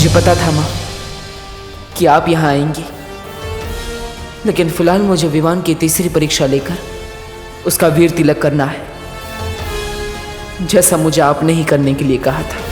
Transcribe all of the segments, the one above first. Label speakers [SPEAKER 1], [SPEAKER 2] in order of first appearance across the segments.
[SPEAKER 1] मुझे पता था माँ कि आप यहाँ आएंगी, लेकिन फिलहाल मुझे विमान की तीसरी परीक्षा लेकर उसका वीर तिलक करना है, जैसा मुझे आपने ही करने के लिए कहा था।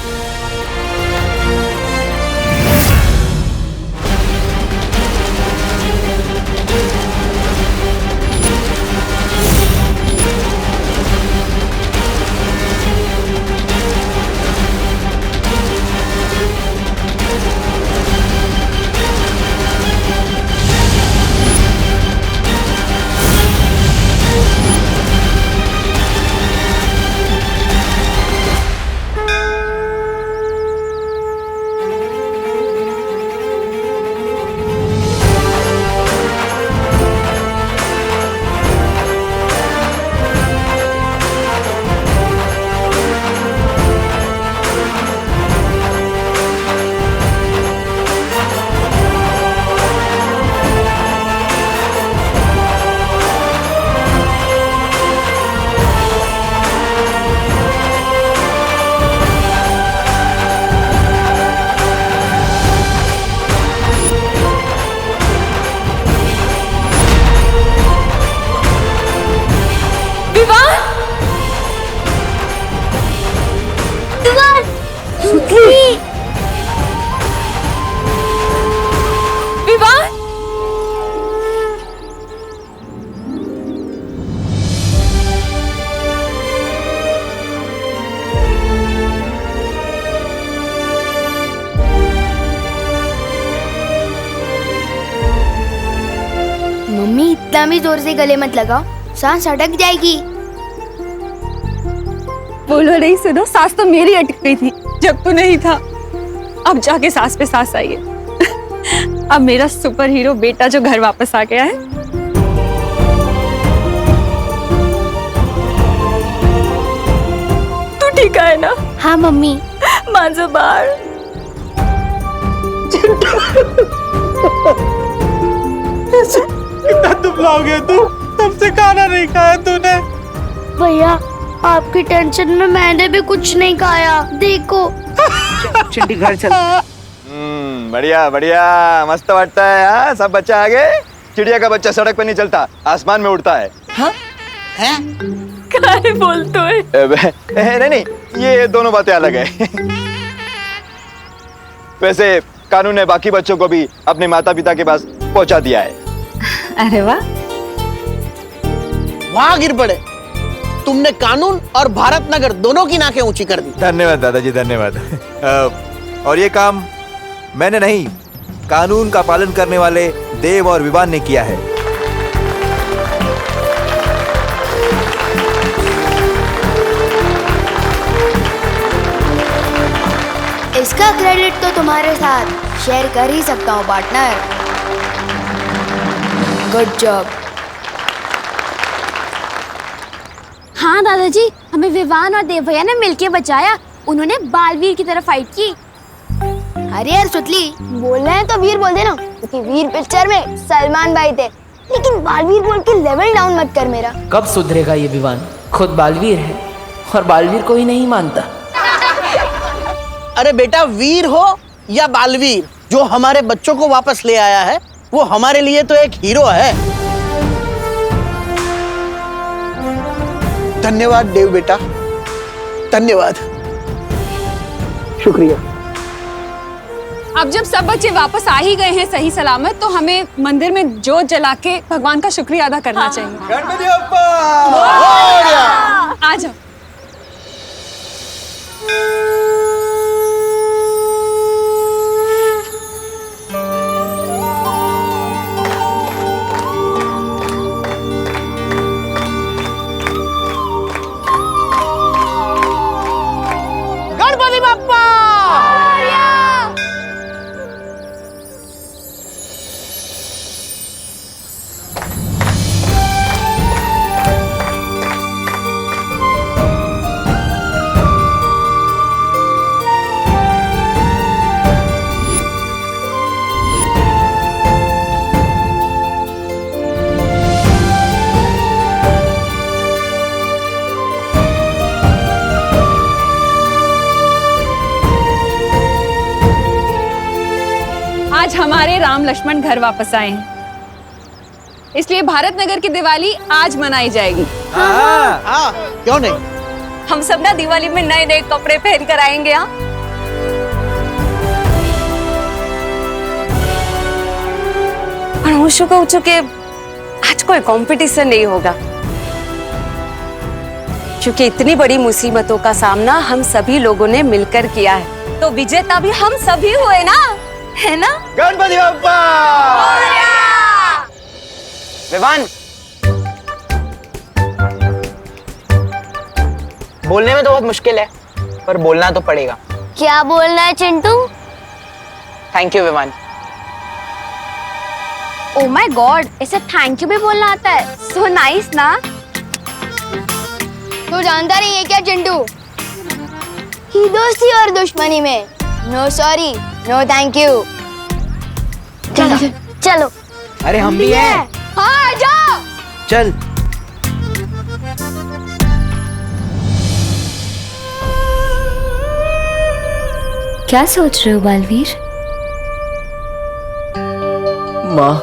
[SPEAKER 2] मम्मी इतना भी जोर से गले मत लगाओ, सांस अटक जाएगी।
[SPEAKER 3] बोलो नहीं, सुनो, सांस तो मेरी अटक गई थी जब तू नहीं था। अब जाके सांस पे सांस आई है। अब मेरा सुपर हीरो बेटा जो घर वापस आ गया है। तू ठीक है ना?
[SPEAKER 2] हाँ मम्मी।
[SPEAKER 3] माझं बाळ।
[SPEAKER 4] कितना दुबला हो गया तू, तब से खाना नहीं खाया तूने।
[SPEAKER 2] भैया आपकी टेंशन में मैंने भी कुछ नहीं खाया, देखो।
[SPEAKER 1] चंडी घर चल।
[SPEAKER 5] बढ़िया बढ़िया, मस्त वाटता है। हाँ, सब बच्चा आ गए। चिड़िया का बच्चा सड़क पे नहीं चलता, आसमान में उड़ता है।
[SPEAKER 4] हाँ? हैं?
[SPEAKER 3] क्या बोलते हो?
[SPEAKER 5] नहीं, ये दोनों बातें अलग है। वैसे कानून ने बाकी बच्चों को भी अपने माता पिता के पास पहुंचा दिया है।
[SPEAKER 3] अरे वाह,
[SPEAKER 4] वहाँ गिर पड़े, तुमने कानून और भारत नगर दोनों की नाकें ऊंची कर दी।
[SPEAKER 5] धन्यवाद दादाजी, धन्यवाद। और ये काम मैंने नहीं, कानून का पालन करने वाले देव और विवान ने किया है।
[SPEAKER 2] इसका क्रेडिट तो तुम्हारे साथ शेयर कर ही सकता हूँ पार्टनर। Good job.
[SPEAKER 6] हाँ दादाजी, हमें विवान और देव भैया ने मिलके बचाया। उन्होंने बालवीर की तरफ फाइट की।
[SPEAKER 2] अरे यार सुतली, बोल रहे हैं तो वीर बोल देना, क्योंकि वीर पिक्चर में सलमान भाई थे। लेकिन बालवीर बोल के लेवल डाउन मत कर मेरा।
[SPEAKER 1] कब सुधरेगा ये विवान? खुद बालवीर है और बालवीर को ही नहीं मानता।
[SPEAKER 4] अरे बेटा, वीर हो या बालवीर, जो हमारे बच्चों को वापस ले आया है वो हमारे लिए तो एक हीरो है। धन्यवाद देव बेटा, धन्यवाद। शुक्रिया।
[SPEAKER 3] अब जब सब बच्चे वापस आ ही गए हैं सही सलामत, तो हमें मंदिर में जोत जला के भगवान का शुक्रिया अदा करना चाहिए।
[SPEAKER 5] गणपति बप्पा!
[SPEAKER 3] आ जाओ।
[SPEAKER 4] गणपति बप्पा!
[SPEAKER 3] आज हमारे राम लक्ष्मण घर वापस आए हैं, इसलिए भारत नगर की दिवाली आज मनाई जाएगी।
[SPEAKER 4] हाँ, क्यों नहीं?
[SPEAKER 3] हम सब ना दिवाली में नए नए कपड़े पहन कर आएंगे। यहाँ
[SPEAKER 7] होशो को चुके आज कोई कंपटीशन नहीं होगा, क्योंकि इतनी बड़ी मुसीबतों का सामना हम सभी लोगों ने मिलकर किया है, तो विजेता भी हम सभी हुए ना, है ना?
[SPEAKER 5] गणपति बप्पा!
[SPEAKER 8] विवान, बोलने में तो बहुत मुश्किल है, पर बोलना तो पड़ेगा।
[SPEAKER 2] क्या बोलना है Chintu?
[SPEAKER 8] Thank you Vivaan.
[SPEAKER 6] Oh my God, ऐसे थैंक यू भी बोलना आता है? सो नाइस ना।
[SPEAKER 2] तू जानता नहीं है क्या चिंटू कि दोस्ती और दुश्मनी में no sorry no thank you. चलो चलो।
[SPEAKER 8] अरे हम भी हैं।
[SPEAKER 2] हाँ जाओ।
[SPEAKER 4] चल।
[SPEAKER 6] क्या सोच रहे हो बालवीर?
[SPEAKER 1] माँ,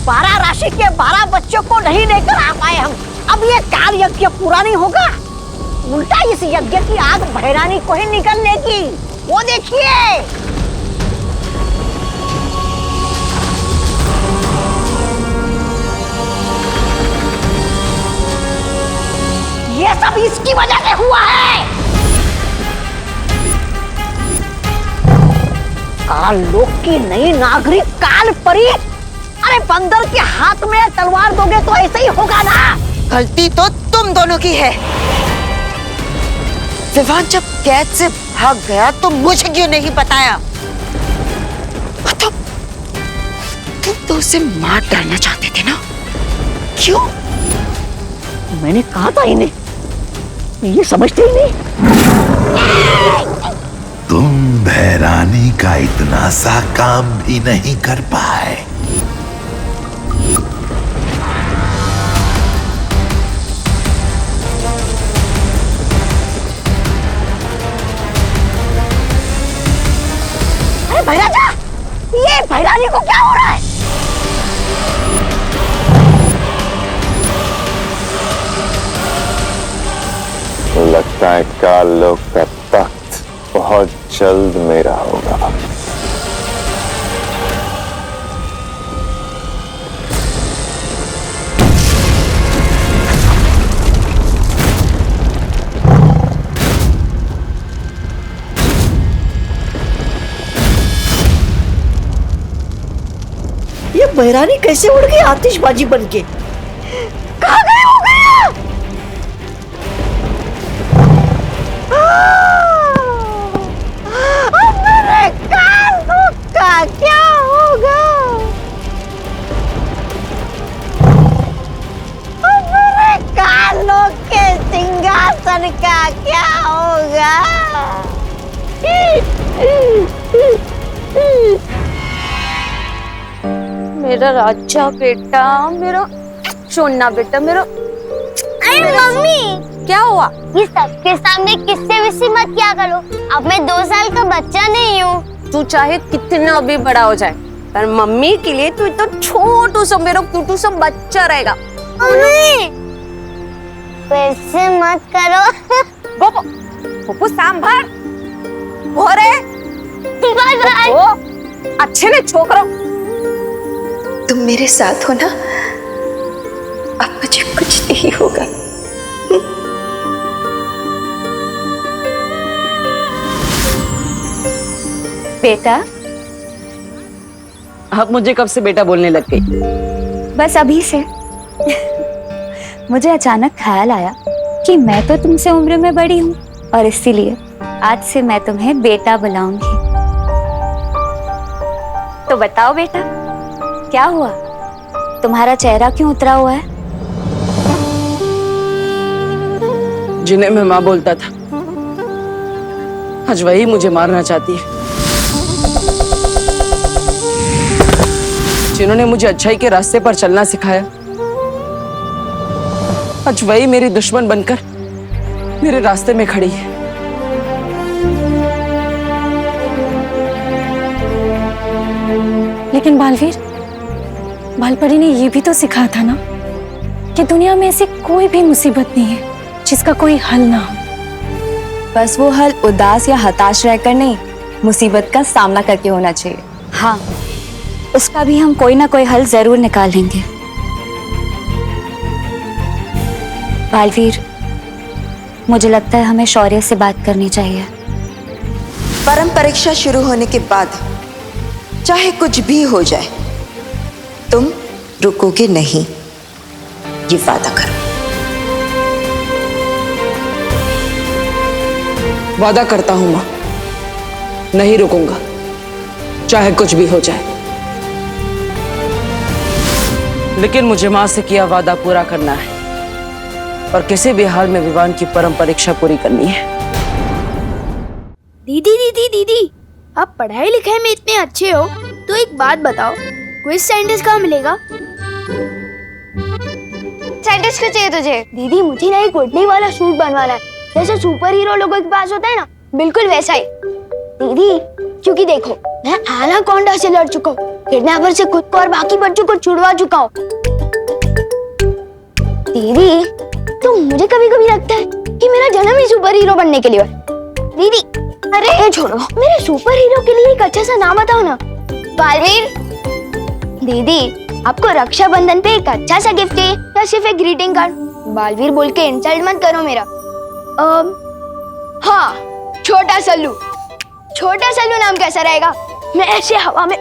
[SPEAKER 9] बारह राशि के 12 बच्चों को नहीं लेकर आ पाए हम। अब ये काल यज्ञ पूरा नहीं होगा, उल्टा इस यज्ञ की आग भैरानी को ही निकलने की। वो देखिए, ये सब इसकी वजह से हुआ है। काल लोक की नई नागरिक काल परी। अरे बंदर के हाथ में तलवार दोगे तो ऐसे ही होगा ना।
[SPEAKER 7] गलती तो तुम दोनों की है। विवान जब कैद से भाग गया तो मुझे क्यों नहीं बताया? मतलब तुम तो उसे मार डालना चाहते थे ना? क्यों?
[SPEAKER 9] मैंने कहा था इन्हें, ये समझते ही नहीं।
[SPEAKER 10] तुम भैरानी का इतना सा काम भी नहीं कर पाए।
[SPEAKER 9] अरे भैराजा, ये भैरानी को क्या हो रहा है?
[SPEAKER 11] लगता है काल लोक का तख्त बहुत जल्द मेरा होगा।
[SPEAKER 9] ये भैरानी कैसे उड़ गई आतिशबाजी बन के? कहाँ गए हो गया? अब मेरे कानों का क्या होगा? अब मेरे कानों के सिंहासन का क्या होगा?
[SPEAKER 7] मेरा राजा बेटा, मेरा सोना बेटा, मेरा।
[SPEAKER 2] अरे मम्मी,
[SPEAKER 7] क्या हुआ?
[SPEAKER 2] ये सबके सामने किससे विस्सी मत किया करो। अब मैं 2 साल का बच्चा नहीं हूँ।
[SPEAKER 7] तू चाहे कितना भी बड़ा हो जाए, पर मम्मी के लिए तू तो छोटू सा मेरा क्यूटू सा बच्चा रहेगा।
[SPEAKER 2] मम्मी, वैसे मत करो।
[SPEAKER 7] गोपो, गोपो सांभर, भोरे,
[SPEAKER 2] बाय बाय।
[SPEAKER 7] अच्छे ने छोकरो।
[SPEAKER 12] तुम मेरे साथ हो ना, अब मुझे कुछ नहीं होगा।
[SPEAKER 6] बेटा,
[SPEAKER 7] अब मुझे कब से बेटा बोलने लग गई?
[SPEAKER 6] बस अभी से। मुझे अचानक ख्याल आया कि मैं तो तुमसे उम्र में बड़ी हूँ, और इसीलिए आज से मैं तुम्हें बेटा बुलाऊंगी। तो बताओ बेटा, क्या हुआ? तुम्हारा चेहरा क्यों उतरा हुआ है?
[SPEAKER 7] जिन्हें मैं माँ बोलता था, आज वही मुझे मारना चाहती है।
[SPEAKER 13] जिन्होंने मुझे अच्छाई के रास्ते पर चलना सिखाया, आज वही मेरी दुश्मन बनकर मेरे रास्ते में खड़ी है।
[SPEAKER 3] लेकिन बालवीर, बालपरी ने ये भी तो सिखाया था ना कि दुनिया में ऐसी कोई भी मुसीबत नहीं है जिसका कोई हल ना हो।
[SPEAKER 6] बस वो हल उदास या हताश रहकर नहीं, मुसीबत का सामना करके होना चाहिए। हाँ, उसका भी हम कोई ना कोई हल जरूर निकालेंगे। बालवीर, मुझे लगता है हमें शौर्य से बात करनी चाहिए।
[SPEAKER 7] परम परीक्षा शुरू होने के बाद चाहे कुछ भी हो जाए, तुम रुकोगे नहीं, ये वादा करो।
[SPEAKER 13] वादा करता हूं मां, नहीं रुकूंगा, चाहे कुछ भी हो जाए। लेकिन मुझे मां से किया वादा पूरा करना है और किसी भी हाल में विवान की परम परीक्षा पूरी करनी है।
[SPEAKER 2] दीदी दीदी दीदी, आप पढ़ाई लिखाई में इतने अच्छे हो तो एक बात बताओ, क्विज साइंटिस्ट कहाँ मिलेगा? साइंटिस्ट क्यों चाहिए तुझे? दीदी मुझे ना एक उड़ने वाला सूट बनवाना है, जैसे सुपर हीरो लोगों के पास होता है ना, बिल्कुल वैसा ही। दीदी क्योंकि देखो, मैं एनाकोंडा से लड़ चुका हूँ, किडनैपर से खुद को और बाकी बच्चों को छुड़वा चुका हूँ। दीदी तो मुझे कभी कभी लगता है कि मेरा जन्म ही सुपर हीरो बनने के लिए है। दीदी अरे छोड़ो, मेरे सुपर हीरो के लिए एक अच्छा सा नाम बताओ ना। बालवीर, दीदी आपको रक्षाबंधन पे एक अच्छा सा गिफ्ट है या सिर्फ एक ग्रीटिंग कार्ड? बालवीर बोल के इंसल्ट मत करो मेरा। हाँ, छोटा सल्लू। छोटा सल्लू नाम कैसा रहेगा? मैं ऐसे हवा में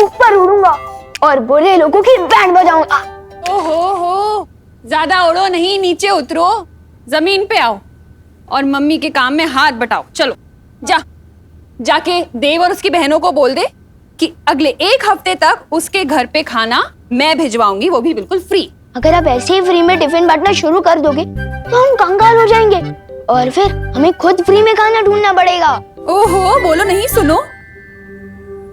[SPEAKER 2] ऊपर उड़ूंगा और बुरे लोगों की बैंड बजाऊंगा।
[SPEAKER 3] ओहो, ज्यादा उड़ो नहीं, नीचे उतरो, जमीन पे आओ और मम्मी के काम में हाथ बटाओ। चलो जाके देव और उसकी बहनों को बोल दे कि अगले 1 हफ्ते तक उसके घर पे खाना मैं भिजवाऊंगी, वो भी बिल्कुल फ्री।
[SPEAKER 2] अगर आप ऐसे ही फ्री में टिफिन बांटना शुरू कर दोगे तो हम कंगाल हो जाएंगे और फिर हमें खुद फ्री में खाना ढूंढना पड़ेगा।
[SPEAKER 3] ओहो, बोलो नहीं, सुनो,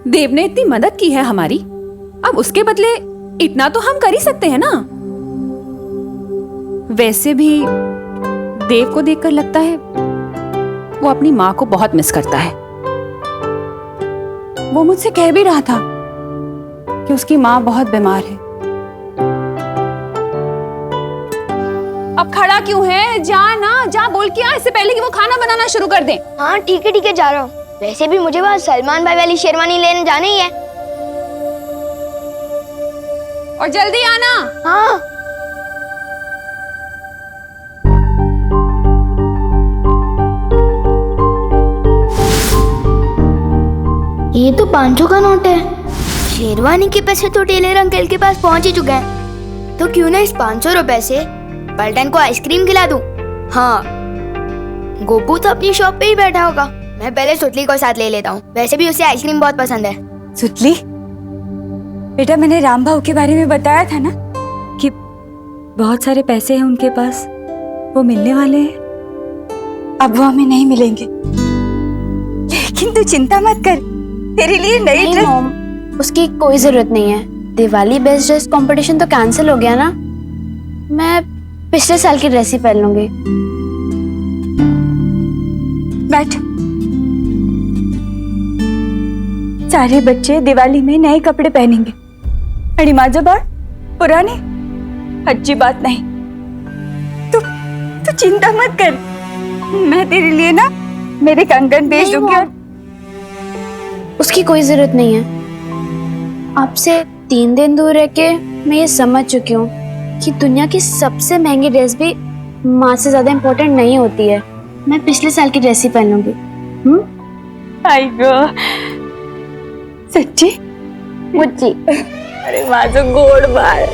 [SPEAKER 3] देव ने इतनी मदद की है हमारी, अब उसके बदले इतना तो हम कर ही सकते हैं ना। वैसे भी देव को देखकर लगता है वो अपनी माँ को बहुत मिस करता है। वो मुझसे कह भी रहा था कि उसकी माँ बहुत बीमार है। अब खड़ा क्यों है? जा बोल के आ, इससे पहले कि वो खाना बनाना शुरू कर दे।
[SPEAKER 2] हाँ ठीक है जा रहा हूँ। वैसे भी मुझे वहाँ सलमान भाई वाली शेरवानी लेने जाना ही है।
[SPEAKER 3] और जल्दी आना।
[SPEAKER 2] हाँ। ये तो 500 का नोट है। शेरवानी के पैसे तो टेलर अंकल के पास पहुंच ही चुके हैं, तो क्यों ना इस 500 रुपए से पलटन को आइसक्रीम खिला दूं। हाँ, गोपू तो अपनी शॉप पे ही बैठा होगा, मैं पहले सुतली को साथ ले लेता हूँ, वैसे भी उसे आइसक्रीम बहुत पसंद है।
[SPEAKER 6] सुतली बेटा, मैंने राम भाऊ के बारे में बताया था ना कि बहुत सारे पैसे हैं उनके पास, वो मिलने वाले हैं। अब वो हमें नहीं मिलेंगे, लेकिन तू चिंता मत कर, तेरे लिए नई ड्रेस।
[SPEAKER 2] उसकी कोई जरूरत नहीं है। दिवाली बेस्ट ड्रेस कंपटीशन तो कैंसिल हो गया ना, मैं पिछले साल की ड्रेस ही पहन लूंगी।
[SPEAKER 6] बैठ। सारे बच्चे दिवाली में नए कपड़े पहनेंगे, अड़ी माजोबार पुराने, अच्छी बात नहीं। तू चिंता मत कर, मैं तेरे लिए ना मेरे कंगन भेज दूंगी। और
[SPEAKER 2] उसकी कोई जरूरत नहीं है। आपसे 3 दिन दूर रह के मैं ये समझ चुकी हूँ कि दुनिया की सबसे महंगी ड्रेस भी माँ से ज्यादा इम्पोर्टेंट नहीं होती है। मैं पिछले साल की ड्रेस ही पहन लूंगी।
[SPEAKER 6] आई गो, सच्ची
[SPEAKER 2] मुच्ची।
[SPEAKER 6] अरे माझो गोड बाळ।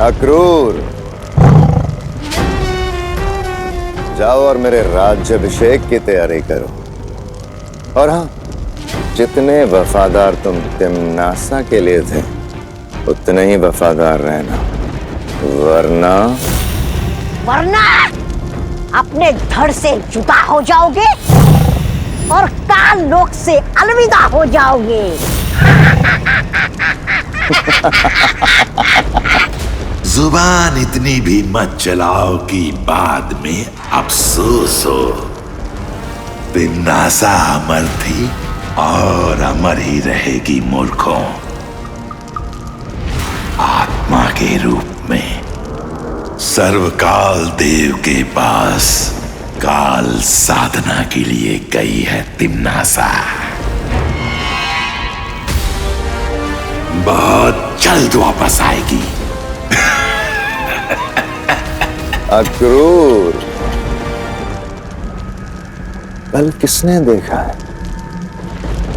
[SPEAKER 11] अक्रूर, जाओ और मेरे राज्याभिषेक की तैयारी करो। और हाँ, जितने वफादार तुम तिम्नासा के लिए थे उतने ही वफादार रहना,
[SPEAKER 9] वरना अपने धड़ से जुदा हो जाओगे और काल लोक से अलविदा हो जाओगे।
[SPEAKER 10] जुबान इतनी भी मत चलाओ कि बाद में अफसोस हो। तिम्नासा अमर थी और अमर ही रहेगी मूर्खों। आत्मा के रूप में सर्वकाल देव के पास काल साधना के लिए गई है तिम्नासा। बहुत जल्द वापस आएगी।
[SPEAKER 11] अक्रूर, कल किसने देखा है?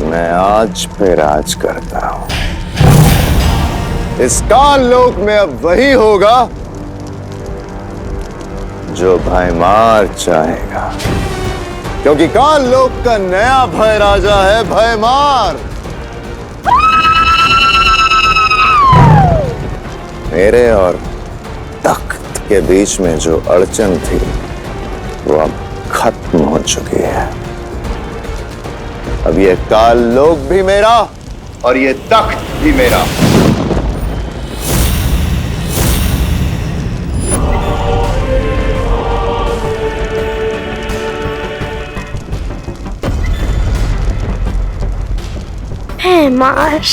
[SPEAKER 11] मैं आज पे राज करता हूं। इस काल लोक में अब वही होगा जो भयमार चाहेगा, क्योंकि काल लोक का नया भय राजा है भयमार। मेरे और तख्त के बीच में जो अड़चन थी वो अब खत्म हो चुकी है। अब ये काल लोक भी मेरा और ये तख्त भी मेरा।
[SPEAKER 2] माश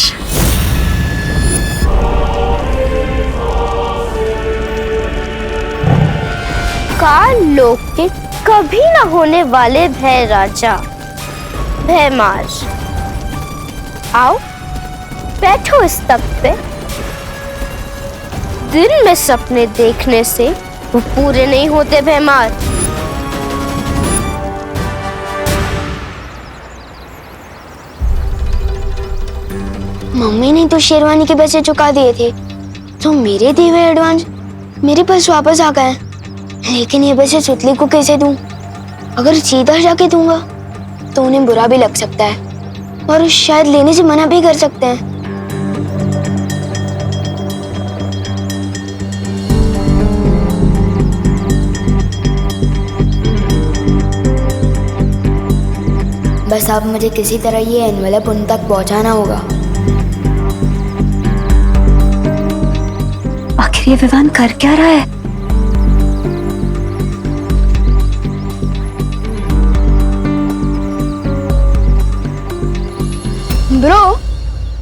[SPEAKER 2] काल लोक के कभी न होने वाले भय राजा भयमार, आओ बैठो इस तख्त पे। दिन में सपने देखने से वो पूरे नहीं होते भयमार। मम्मी ने तो शेरवानी के पैसे चुका दिए थे, तो मेरे दिए हुए एडवांस मेरे पास वापस आ गए। लेकिन ये पैसे सुतली को कैसे दूं? अगर सीधा जाके दूंगा तो उन्हें बुरा भी लग सकता है और शायद लेने से मना भी कर सकते हैं। बस अब मुझे किसी तरह ये एनवेलप उन तक पहुंचाना होगा।
[SPEAKER 6] आखिर ये विवान कर क्या रहा है?
[SPEAKER 2] ब्रो,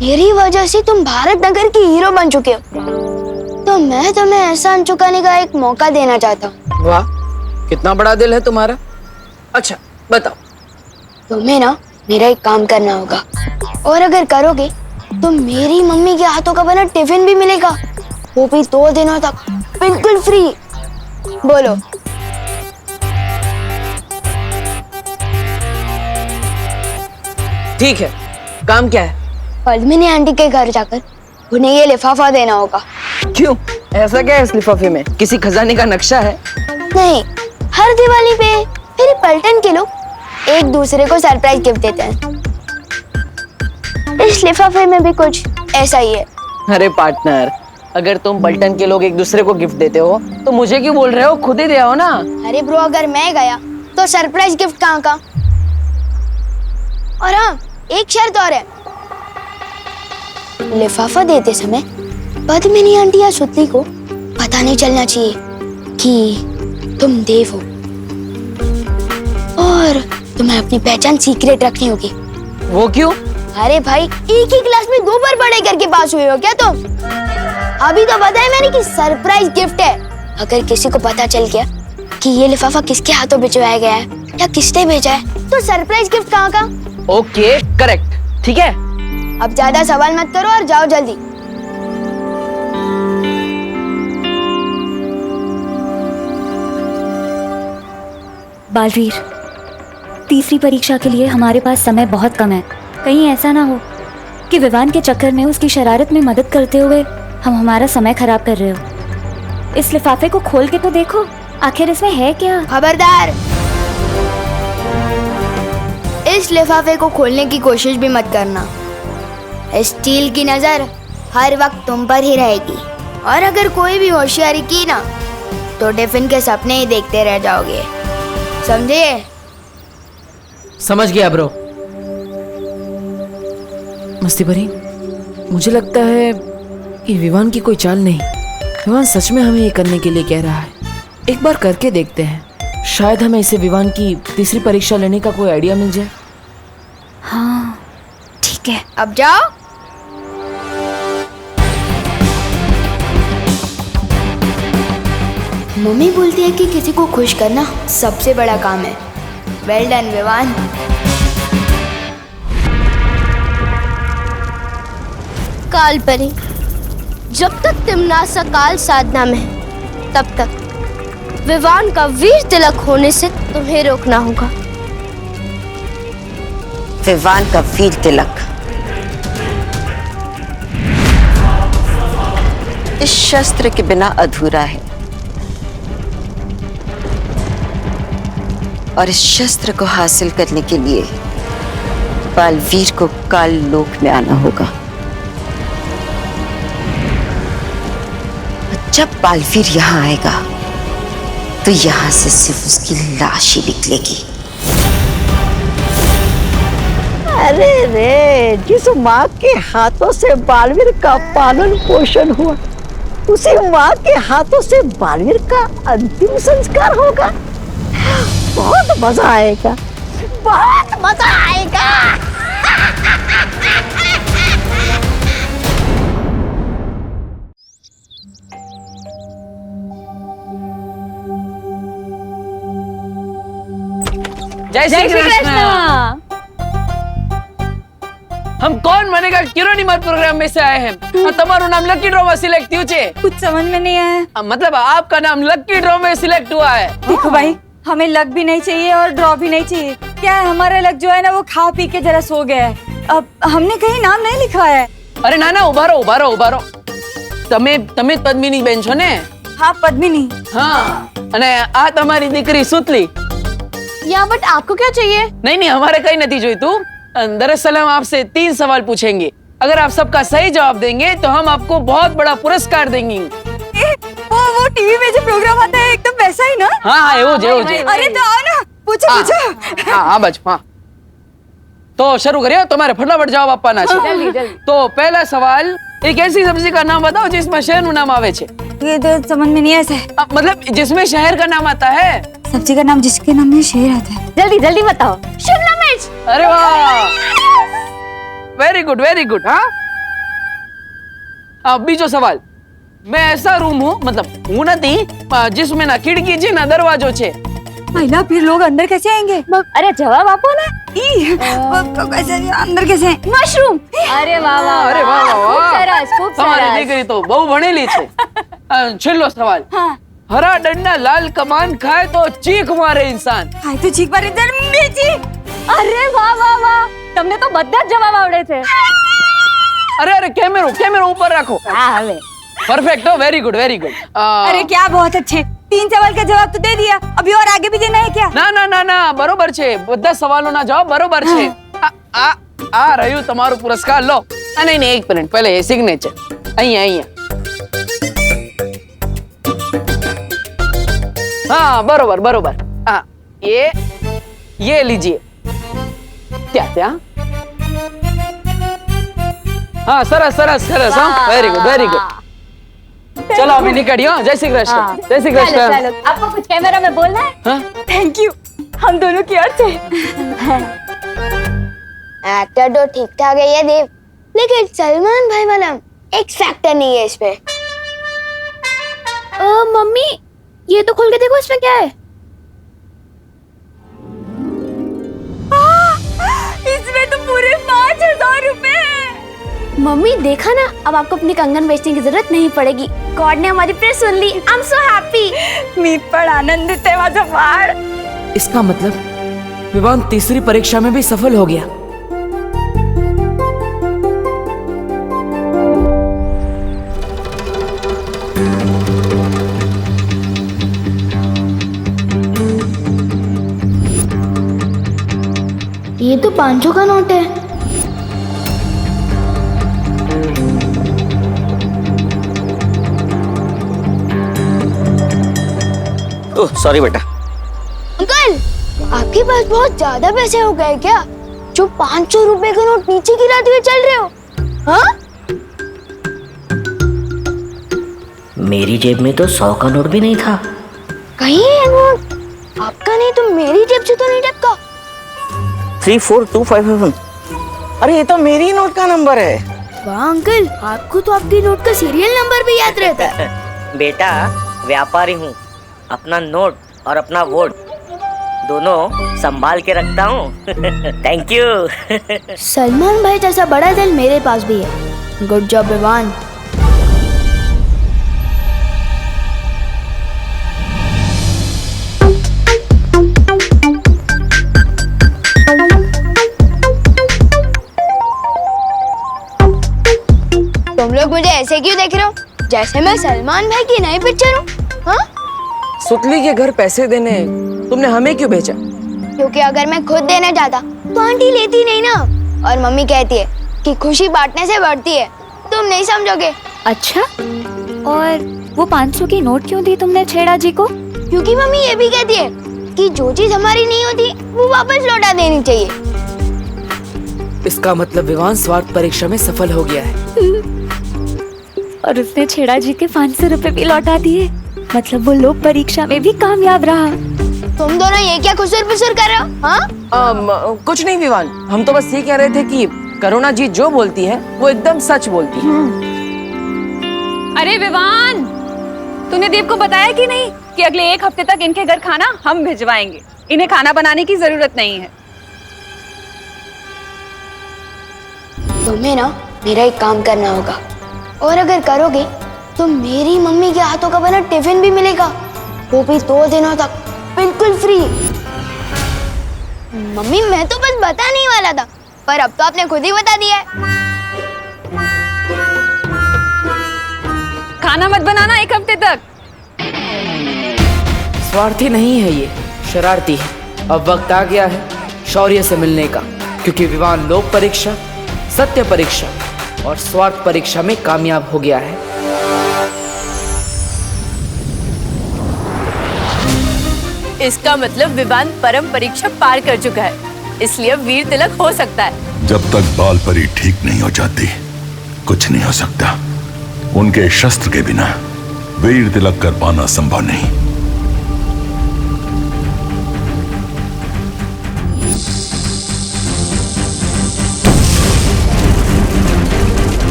[SPEAKER 2] मेरी वजह से तुम भारत नगर की हीरो बन चुके हो, तो मैं तुम्हें एहसान चुकाने का एक मौका देना चाहता हूँ।
[SPEAKER 13] वाह, कितना बड़ा दिल है तुम्हारा। अच्छा बताओ।
[SPEAKER 2] तुम्हें ना मेरा एक काम करना होगा, और अगर करोगे तो मेरी मम्मी के हाथों का बना टिफिन भी मिलेगा, वो भी 2 दिनों तक बिल्कुल फ्री। बोलो।
[SPEAKER 13] ठीक है, काम क्या है?
[SPEAKER 2] पद्मिनी आंटी के घर जाकर उन्हें ये लिफाफा देना होगा।
[SPEAKER 13] क्यों, ऐसा क्या है इस लिफाफे में? किसी खजाने का नक्शा है?
[SPEAKER 2] नहीं, हर दिवाली पे मेरे पलटन के लोग एक दूसरे को सरप्राइज गिफ्ट देते हैं। इस लिफाफे में भी कुछ ऐसा ही है।
[SPEAKER 13] अरे पार्टनर, अगर तुम पलटन के लोग एक दूसरे को गिफ्ट देते हो तो मुझे क्यों बोल रहे हो? खुद ही दे आओ ना।
[SPEAKER 2] अरे ब्रो, अगर मैं गया तो सरप्राइज गिफ्ट कहाँ का? और हाँ, एक शर्त और है, लिफाफा देते समय पद्मिनी आंटी या सुतली को पता नहीं चलना चाहिए कि तुम देव हो, और तुम्हें अपनी पहचान सीक्रेट रखनी होगी।
[SPEAKER 13] वो क्यों?
[SPEAKER 2] अरे भाई, एक ही क्लास में 2 बार पढ़ाई करके पास हुए हो क्या तुम? अभी तो बताया मैंने कि सरप्राइज गिफ्ट है। अगर किसी को पता चल गया कि ये लिफाफा किसके हाथों भिजवाया गया है या किसने भेजा है, तो सरप्राइज गिफ्ट कहाँ का?
[SPEAKER 13] ओके, करेक्ट, ठीक है।
[SPEAKER 2] अब ज्यादा सवाल मत करो और जाओ जल्दी।
[SPEAKER 6] बालवीर, तीसरी परीक्षा के लिए हमारे पास समय बहुत कम है। कहीं ऐसा ना हो कि विवान के चक्कर में उसकी शरारत में मदद करते हुए हम हमारा समय खराब कर रहे हो। इस लिफाफे को खोल के तो देखो,
[SPEAKER 2] आखिर इसमें है क्या? खबरदार, इस लिफाफे को खोलने की कोशिश भी मत करना। स्टील की नजर हर वक्त तुम पर ही रहेगी, और अगर कोई भी होशियारी की ना तो टिफिन के सपने ही देखते रह जाओगे, समझे?
[SPEAKER 1] समझ गया ब्रो। मस्ती भरी, मुझे लगता है कि विवान की कोई चाल नहीं। विवान सच में हमें ये करने के लिए कह रहा है। एक बार करके देखते हैं, शायद हमें इसे विवान की तीसरी परीक्षा लेने का कोई आइडिया मिल जाए।
[SPEAKER 2] हाँ ठीक है, अब जाओ। मम्मी बोलती है कि किसी को खुश करना सबसे बड़ा काम है। Well done Vivaan. काल परी, जब तक तिमनासा काल साधना में है तब तक विवान का वीर तिलक होने से तुम्हें रोकना होगा।
[SPEAKER 7] विवान का वीर तिलक इस शस्त्र के बिना अधूरा है, और इस शस्त्र को हासिल करने के लिए बालवीर को काल लोक में आना होगा। जब बालवीर यहाँ आएगा तो यहाँ से सिर्फ उसकी लाश ही निकलेगी।
[SPEAKER 9] अरे रे, जिस माँ के हाथों से बालवीर का पालन पोषण हुआ, उसी माँ के हाथों से बालवीर का अंतिम संस्कार होगा। बहुत मजा आएगा, बहुत मजा आएगा।
[SPEAKER 13] जय श्री कृष्ण। हम कौन बनेगा किरोनीमत प्रोग्राम में से आए हैं। तुम्हारा नाम लकी ड्रॉ में सिलेक्ट हुआ है।
[SPEAKER 6] कुछ समझ में नहीं आया।
[SPEAKER 13] मतलब आपका नाम लकी ड्रॉ में सिलेक्ट हुआ है।
[SPEAKER 6] देखो भाई, हमें लक भी नहीं चाहिए और ड्रॉ भी नहीं चाहिए। क्या है, हमारा लक जो है ना वो खा पी के जरा सो गया है। अब हमने कहीं नाम नहीं लिखा है।
[SPEAKER 13] अरे ना ना, उभारो। તમે પદ્મિની બેન છો ને?
[SPEAKER 6] हाँ पद्मिनी।
[SPEAKER 13] हाँ, અને આ તમારી દીકરી સુતલી।
[SPEAKER 2] या बट आपको क्या चाहिए?
[SPEAKER 13] नहीं, हमारे कहीं नहीं जोईतू। दरअसल हम आपसे 3 सवाल पूछेंगे। अगर आप सबका सही जवाब देंगे तो हम आपको बहुत बड़ा पुरस्कार देंगे।
[SPEAKER 6] वो टीवी में जो प्रोग्राम आता है एकदम वैसा ही ना?
[SPEAKER 13] हाँ, एवो जे।
[SPEAKER 6] अरे तो आओ ना, पूछो।
[SPEAKER 13] हाँ बच। हाँ तो शुरू करिए, तुम्हारे फटाफट जवाब आपना है।
[SPEAKER 3] जल्दी।
[SPEAKER 13] तो पहला सवाल, एक ऐसी सब्जी का नाम बताओ जिसमें शहर નું नाम आवे छे।
[SPEAKER 6] ये तो समझ में नहीं ऐसा है।
[SPEAKER 13] मतलब जिसमें शहर का नाम आता है।
[SPEAKER 6] सब्जी का नाम जिसके नाम में शहर आता है।
[SPEAKER 3] जल्दी बताओ।
[SPEAKER 2] शिमला मिर्च।
[SPEAKER 13] अरे वाह, वेरी गुड। हाँ अब बीजो सवाल, मैं ऐसा रूम हूँ, मतलब हूँ नहीं, जिसमें ना खिड़की छे ना दरवाजो छे।
[SPEAKER 6] महिला फिर लोग अंदर कैसे आएंगे?
[SPEAKER 3] अरे जवाब आपो ना।
[SPEAKER 6] अंदर कैसे?
[SPEAKER 2] मशरूम।
[SPEAKER 3] अरे वाह। खूब सरस।
[SPEAKER 13] તમારી દીકરી તો બહુ ભણેલી છે। છેલ્લો સવાલ, હરા દંડના લાલ કમાન ખાય તો ચીખ મારે ઇન્સાન।
[SPEAKER 6] ખાય તો ચીખ મારે મિર્ચી।
[SPEAKER 3] અરે વાહ। તમને તો બધા જ જવાબ આવડે છે।
[SPEAKER 13] અરે કેમેરો ઉપર રાખો।
[SPEAKER 3] હા હવે
[SPEAKER 13] परफेक्ट हो, वेरी गुड।
[SPEAKER 6] अरे क्या बहुत अच्छे, 3 सवाल का जवाब तो दे दिया, अभी और आगे भी देना है क्या?
[SPEAKER 13] ना बरोबर छे, બધા સવાલોના જવાબ બરોબર છે। આ રહ્યું તમારું પુરસ્કાર, લો। નહીં એક મિનિટ, પહેલે એ સિગ્નેચર અહીંયા। हाँ बरोबर। हाँ ये लीजिए। क्या? हाँ सरस। हाँ वेरी गुड। चलो अभी निकलियो। जय श्री कृष्ण।
[SPEAKER 3] चलो। आपको कुछ कैमरा में बोलना है?
[SPEAKER 13] हाँ?
[SPEAKER 6] थैंक यू, हम दोनों की ओर से।
[SPEAKER 2] एक्टर तो ठीक ठाक है ये देव, लेकिन सलमान भाई वाला एक्स फैक्टर नहीं है इसमें। मम्मी ये तो खोल के देखो, इसमें क्या है?
[SPEAKER 6] इसमें तो पूरे 5000 रुपए हैं।
[SPEAKER 2] मम्मी देखा ना, अब आपको अपनी कंगन बेचने की जरूरत नहीं पड़ेगी। गॉड ने हमारी प्रेयर सुन ली। I am so happy.
[SPEAKER 6] मी पण आनंदित आहे माझा बाळ।
[SPEAKER 1] इसका मतलब विवान तीसरी परीक्षा में भी सफल हो गया।
[SPEAKER 2] ये तो 500 का नोट है।
[SPEAKER 4] ओह सॉरी बेटा।
[SPEAKER 2] अंकल, आपके पास बहुत ज्यादा पैसे हो गए क्या, जो 500 रुपए का नोट नीचे गिराते हुए चल रहे हो? हाँ?
[SPEAKER 9] मेरी जेब में तो 100 का नोट भी नहीं था।
[SPEAKER 2] कहीं है नोट आपका नहीं तो मेरी जेब से तो नहीं टपका।
[SPEAKER 4] 34257। अरे ये तो मेरी नोट का नंबर है।
[SPEAKER 2] वाह अंकल, आपको तो आपके नोट का सीरियल नंबर भी याद रहता है।
[SPEAKER 9] बेटा व्यापारी हूँ, अपना नोट और अपना वोट दोनों संभाल के रखता हूँ। Thank you.
[SPEAKER 2] सलमान भाई जैसा बड़ा दिल मेरे पास भी है। Good job Vivaan. तुम लोग मुझे ऐसे क्यों देख रहे हो, जैसे मैं सलमान भाई की नई पिक्चर हूँ? हाँ?
[SPEAKER 13] सुतली के घर पैसे देने तुमने हमें क्यों भेजा?
[SPEAKER 2] क्योंकि अगर मैं खुद देना चाहता तो आंटी लेती नहीं ना, और मम्मी कहती है कि खुशी बांटने से बढ़ती है। तुम नहीं समझोगे।
[SPEAKER 6] अच्छा, और वो 500 की नोट क्यों दी तुमने छेड़ा जी को?
[SPEAKER 2] क्योंकि मम्मी ये भी कहती है कि जो चीज हमारी नहीं होती वो वापस लौटा देनी चाहिए।
[SPEAKER 1] इसका मतलब विवान स्वार्थ परीक्षा में सफल हो गया है।
[SPEAKER 6] और उसने छेड़ा जी के 500 रुपए भी लौटा दिए, मतलब वो लोक परीक्षा में भी कामयाब रहा।
[SPEAKER 2] तुम दोनों ये क्या खुसर-पुसर कर रहे हो? हाँ?
[SPEAKER 13] कुछ नहीं विवान, हम तो बस ये कह रहे थे कि करुणा जी जो बोलती है वो एकदम सच बोलती है।
[SPEAKER 3] अरे विवान, तूने देव को बताया कि नहीं कि अगले 1 हफ्ते तक इनके घर खाना हम भिजवाएंगे। इन्हें खाना बनाने की जरूरत नहीं है।
[SPEAKER 2] तुम्हें ना मेरा एक काम करना होगा, और अगर करोगे तो मेरी मम्मी के हाथों का बना टिफिन भी मिलेगा, वो भी 2 दिनों तक बिल्कुल फ्री। मम्मी मैं तो बस बताने वाला था, पर अब तो आपने खुद ही बता दिया है।
[SPEAKER 3] खाना मत बनाना 1 हफ्ते तक।
[SPEAKER 1] स्वार्थी नहीं है ये, शरारती है। अब वक्त आ गया है शौर्य से मिलने का, क्योंकि विवान लोक परीक्षा, सत्य परीक्षा और स्वार्थ परीक्षा में कामयाब हो गया है।
[SPEAKER 3] इसका मतलब विवान परम परीक्षा पार कर चुका है, इसलिए वीर तिलक हो सकता है।
[SPEAKER 10] जब तक बाल परी ठीक नहीं हो जाती कुछ नहीं हो सकता। उनके शस्त्र के बिना वीर तिलक कर पाना संभव नहीं।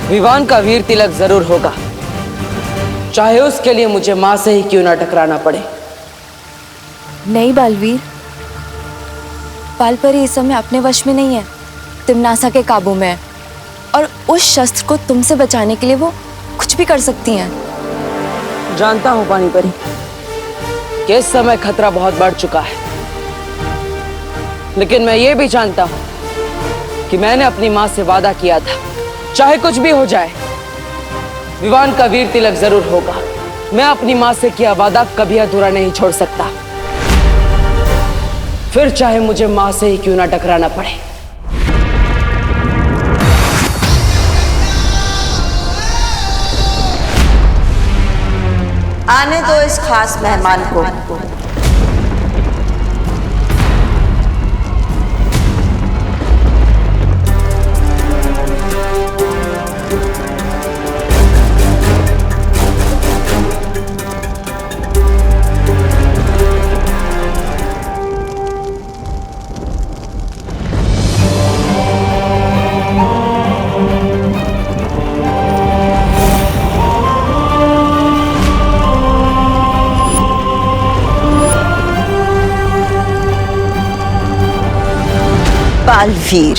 [SPEAKER 13] विवान का वीर तिलक जरूर होगा, चाहे उसके लिए मुझे माँ से ही क्यों ना टकराना पड़े।
[SPEAKER 6] नहीं बालवीर, बालपरी इस समय अपने वश में नहीं है, तिम्नासा के काबू में है, और उस शस्त्र को तुमसे बचाने के लिए वो कुछ भी कर सकती हैं।
[SPEAKER 13] जानता हूँ पानी परी कि इस समय खतरा बहुत बढ़ चुका है, लेकिन मैं ये भी जानता हूँ कि मैंने अपनी माँ से वादा किया था, चाहे कुछ भी हो जाए विवान का वीर तिलक जरूर होगा। मैं अपनी माँ से किया वादा कभी अधूरा नहीं छोड़ सकता, फिर चाहे मुझे माँ से ही क्यों ना टकराना पड़े।
[SPEAKER 7] आने दो इस खास मेहमान को। बालवीर,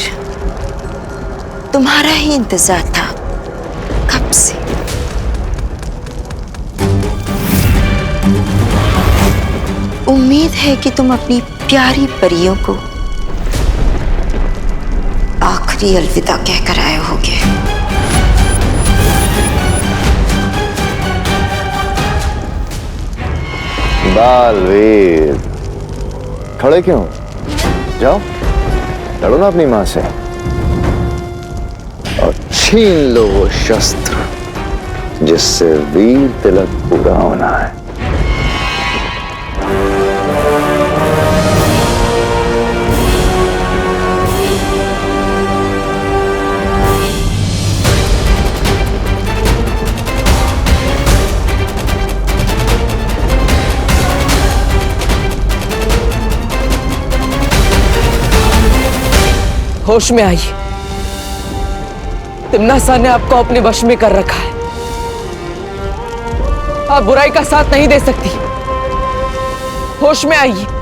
[SPEAKER 7] तुम्हारा ही इंतजार था कब से। उम्मीद है कि तुम अपनी प्यारी परियों को आखिरी अलविदा कहकर आए होगे।
[SPEAKER 11] बालवीर, खड़े क्यों? जाओ लड़ो ना अपनी माँ से और छीन लो वो शस्त्र जिससे वीर तिलक पूरा होना है।
[SPEAKER 13] होश में आइए। तिम्नासा ने आपको अपने वश में कर रखा है। आप बुराई का साथ नहीं दे सकती। होश में आइए।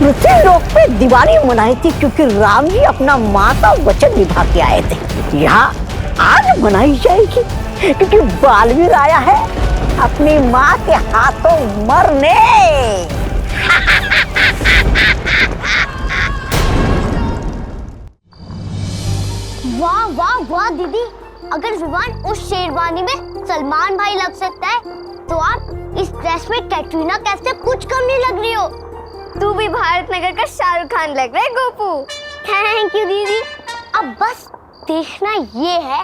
[SPEAKER 9] पृथ्वी लोक पे दिवाली मनाई थी क्योंकि राम जी अपना माँ का वचन निभा के आए थे। यहाँ आज मनाई जाएगी क्योंकि बालवीर आया है अपनी माँ के हाथों मरने।
[SPEAKER 2] वाह वाह वाह दीदी, अगर विवान उस शेरवानी में सलमान भाई लग सकता है तो आप इस ड्रेस में कैटरीना कैफ से कुछ कम नहीं लग रही हो। तू भी भारत नगर का शाहरुख खान लग रहा है गोपू। थैंक यू दीदी। अब बस देखना ये है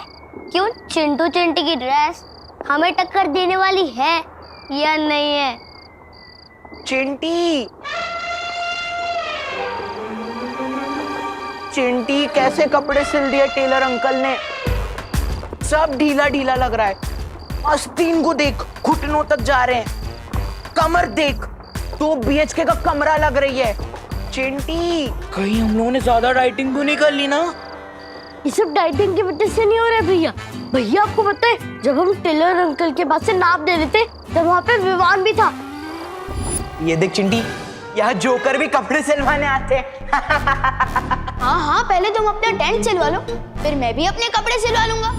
[SPEAKER 2] कि उन चिंटू चिंटी की ड्रेस हमें टक्कर देने वाली है या नहीं है।
[SPEAKER 8] चिंटी चिंटी कैसे कपड़े सिल दिए टेलर अंकल ने, सब ढीला ढीला लग रहा है। आस्तीन को देख, घुटनों तक जा रहे हैं। कमर देख, 2 BHK का कमरा लग रही है। चिंटी कहीं हम लोगों ने ज्यादा डाइटिंग तो नहीं कर ली ना?
[SPEAKER 2] ये सब डाइटिंग की वजह से नहीं हो रहा है भैया। भैया आपको पता है जब हम टेलर अंकल के पास से नाप दे रहे थे तब वहाँ पे विवान भी था।
[SPEAKER 8] ये देख चिंटी, यहाँ जोकर भी कपड़े सिलवाने आते हैं।
[SPEAKER 2] हाँ हाँ, पहले तुम अपना टेंट सिलवा लो, फिर मैं भी अपने कपड़े सिलवा लूंगा।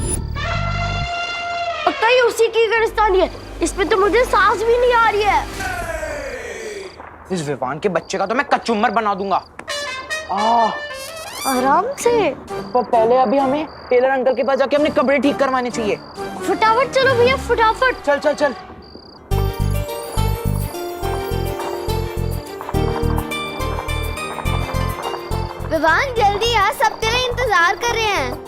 [SPEAKER 2] पक्का ही उसी की गिरफ्तारी है, इसमें तो मुझे सांस भी नहीं आ रही है।
[SPEAKER 8] इस विवान के बच्चे का तो मैं कचुम्बर बना दूंगा।
[SPEAKER 2] आराम से।
[SPEAKER 8] पर पहले अभी हमें टेलर अंकल के पास जाके अपने कपड़े ठीक करवाने चाहिए।
[SPEAKER 2] फटाफट चलो भैया, फटाफट।
[SPEAKER 8] चल चल चल।
[SPEAKER 2] विवान जल्दी आ, सब तेरा इंतजार कर रहे हैं।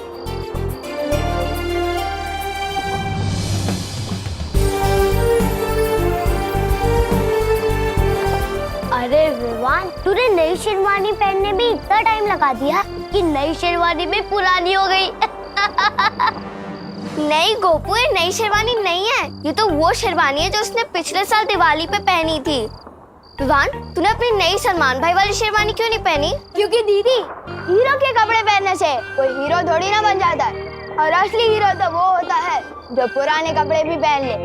[SPEAKER 2] अरे विवान, तूने नई शेरवानी पहनने में इतना टाइम लगा दिया कि नई शेरवानी भी पुरानी हो गई। नहीं गोपू, ये नई शेरवानी नहीं है, ये तो वो शेरवानी है जो उसने पिछले साल दिवाली पे पहनी थी। विवान, तूने अपनी नई सलमान भाई वाली शेरवानी क्यों नहीं पहनी? क्योंकि दीदी, हीरो के कपड़े पहनने से कोई हीरो थोड़ी ना बन जाता है, और असली हीरो तो वो होता है जो पुराने कपड़े भी पहन ले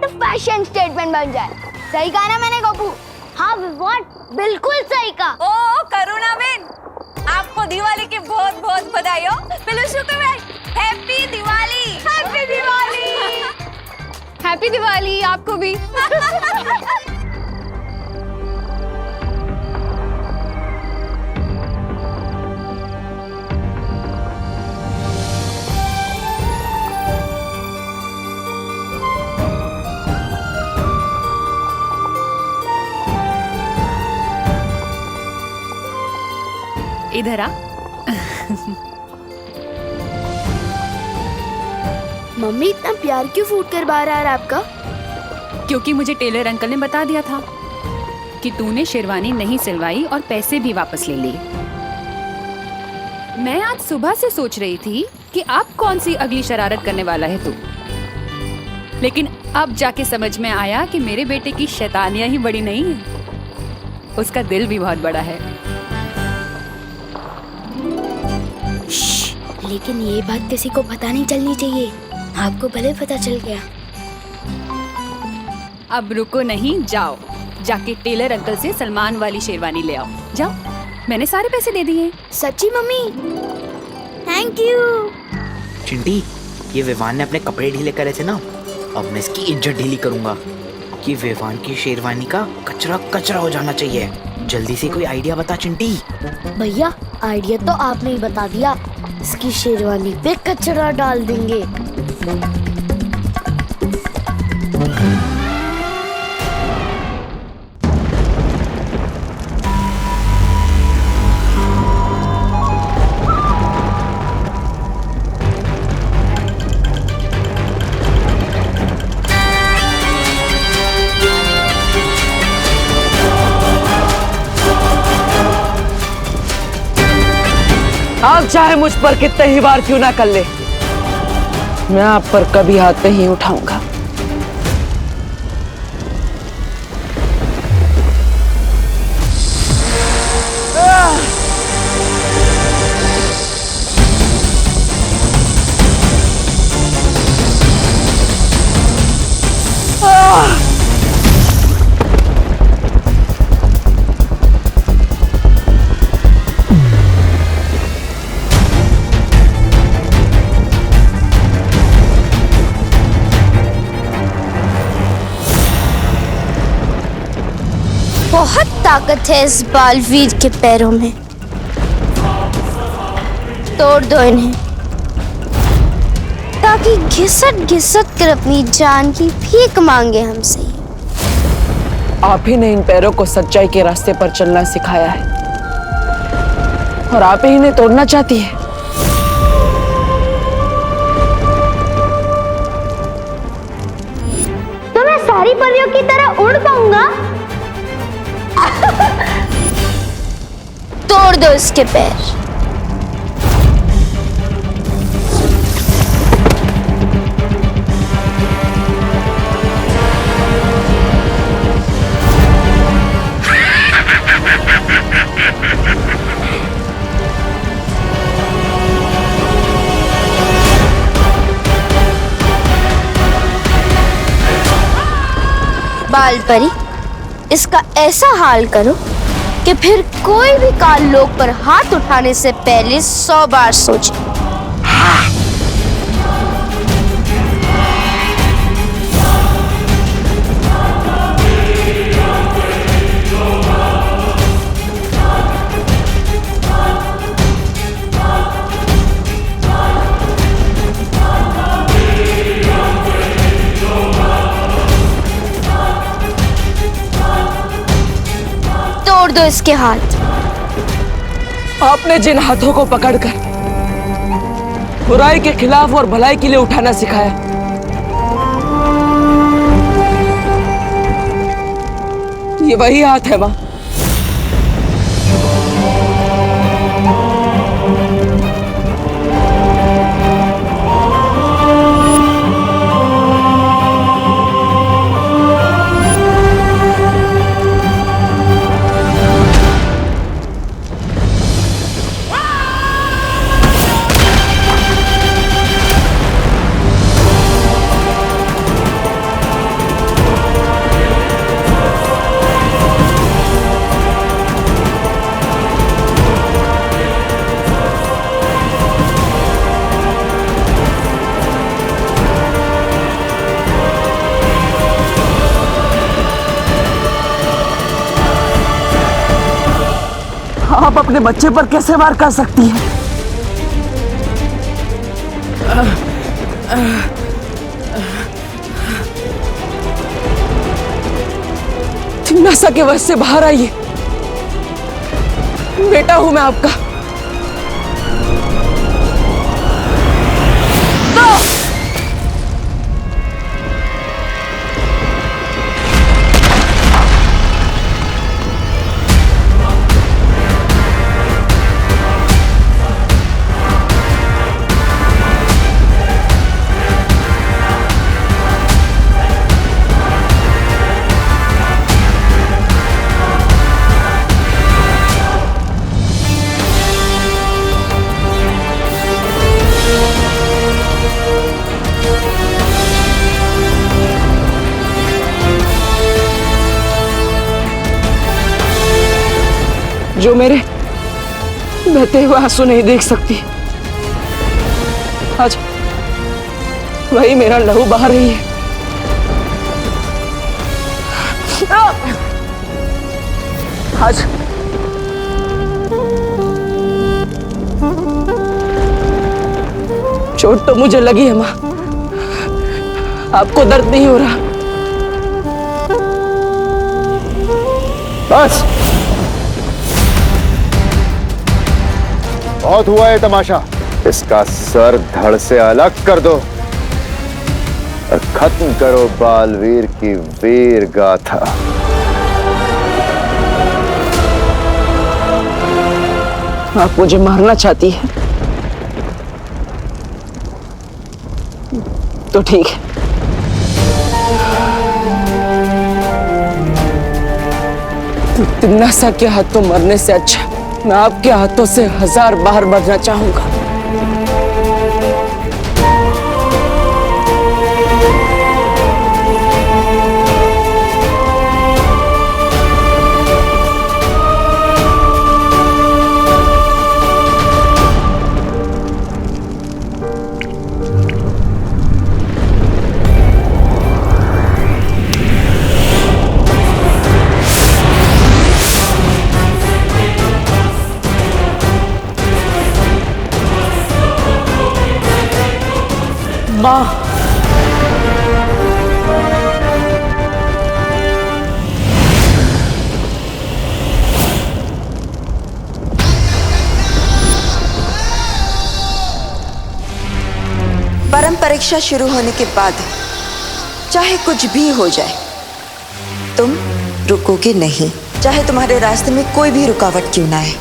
[SPEAKER 2] तो फैशन स्टेटमेंट बन जाए। सही कहा ना मैंने गोपू? हाँ विवान, बिल्कुल सही कहा।
[SPEAKER 3] ओ करुणा बेन, आपको दिवाली की बहुत बहुत बधाई हो। पिलुशु को मैं happy Diwali. Happy Diwali. Happy Diwali आपको भी। इधर आ।
[SPEAKER 2] मम्मी, इतना प्यार क्यों फूट कर बाहर आ रहा है आपका?
[SPEAKER 3] क्योंकि मुझे टेलर अंकल ने बता दिया था कि तूने शेरवानी नहीं सिलवाई और पैसे भी वापस ले लिए। मैं आज सुबह से सोच रही थी कि अब कौन सी अगली शरारत करने वाला है तू, लेकिन अब जाके समझ में आया कि मेरे बेटे की शैतानियां ही बड़ी नहीं है, उसका दिल भी बहुत बड़ा है।
[SPEAKER 2] लेकिन ये बात किसी को पता नहीं चलनी चाहिए, आपको भले पता चल गया।
[SPEAKER 3] अब रुको नहीं, जाओ जाके टेलर अंकल से सलमान वाली शेरवानी ले आओ। जाओ, मैंने सारे पैसे दे दिए।
[SPEAKER 2] सच्ची मम्मी? Thank you.
[SPEAKER 14] चिंटी, ये विवान ने अपने कपड़े ढीले करे थे ना, अब मैं इसकी इज्जत ढीली करूंगा कि विवान की शेरवानी का कचरा कचरा हो जाना चाहिए। जल्दी से कोई आइडिया बता चिंटी।
[SPEAKER 2] भैया आइडिया तो आपने ही बता दिया, इसकी शेरवानी पे कचरा डाल देंगे।
[SPEAKER 13] आप चाहे मुझ पर कितने ही बार क्यों ना कर ले, मैं आप पर कभी हाथ नहीं उठाऊंगा।
[SPEAKER 2] बहुत ताकत है इस बालवीर के पैरों में, तोड़ दो इन्हें ताकि घिसट घिसट कर अपनी जान की भीख मांगे हमसे।
[SPEAKER 13] आप ही ने इन पैरों को सच्चाई के रास्ते पर चलना सिखाया है और आप ही इन्हें तोड़ना चाहती है।
[SPEAKER 2] तो मैं सारी परियों की तरह उड़ पाऊंगा? तोड़ दो इसके पैर। बाल परी, इसका ऐसा हाल करो कि फिर कोई भी काल लोक पर हाथ उठाने से पहले 100 बार सोचे। तोड़ दो इसके हाथ।
[SPEAKER 13] आपने जिन हाथों को पकड़कर बुराई के खिलाफ और भलाई के लिए उठाना सिखाया, ये वही हाथ है मां। आप अपने बच्चे पर कैसे वार कर सकती हैं? तिम्नासा के वश से बाहर आइए, बेटा हूं मैं आपका। जो मेरे बहते हुए आंसू नहीं देख सकती, आज वही मेरा लहू बहा रही है। आज चोट तो मुझे लगी है माँ, आपको दर्द नहीं हो रहा?
[SPEAKER 11] बस, बहुत हुआ है तमाशा। इसका सर धड़ से अलग कर दो और खत्म करो बालवीर की वीर गाथा।
[SPEAKER 13] आप मुझे मारना चाहती है तो ठीक है। तिम्नासा के हाथों मरने से अच्छा मैं आपके हाथों से 1000 बार मरना चाहूंगा। माँ,
[SPEAKER 7] परम परीक्षा शुरू होने के बाद चाहे कुछ भी हो जाए तुम रुकोगे नहीं, चाहे तुम्हारे रास्ते में कोई भी रुकावट क्यों ना आए,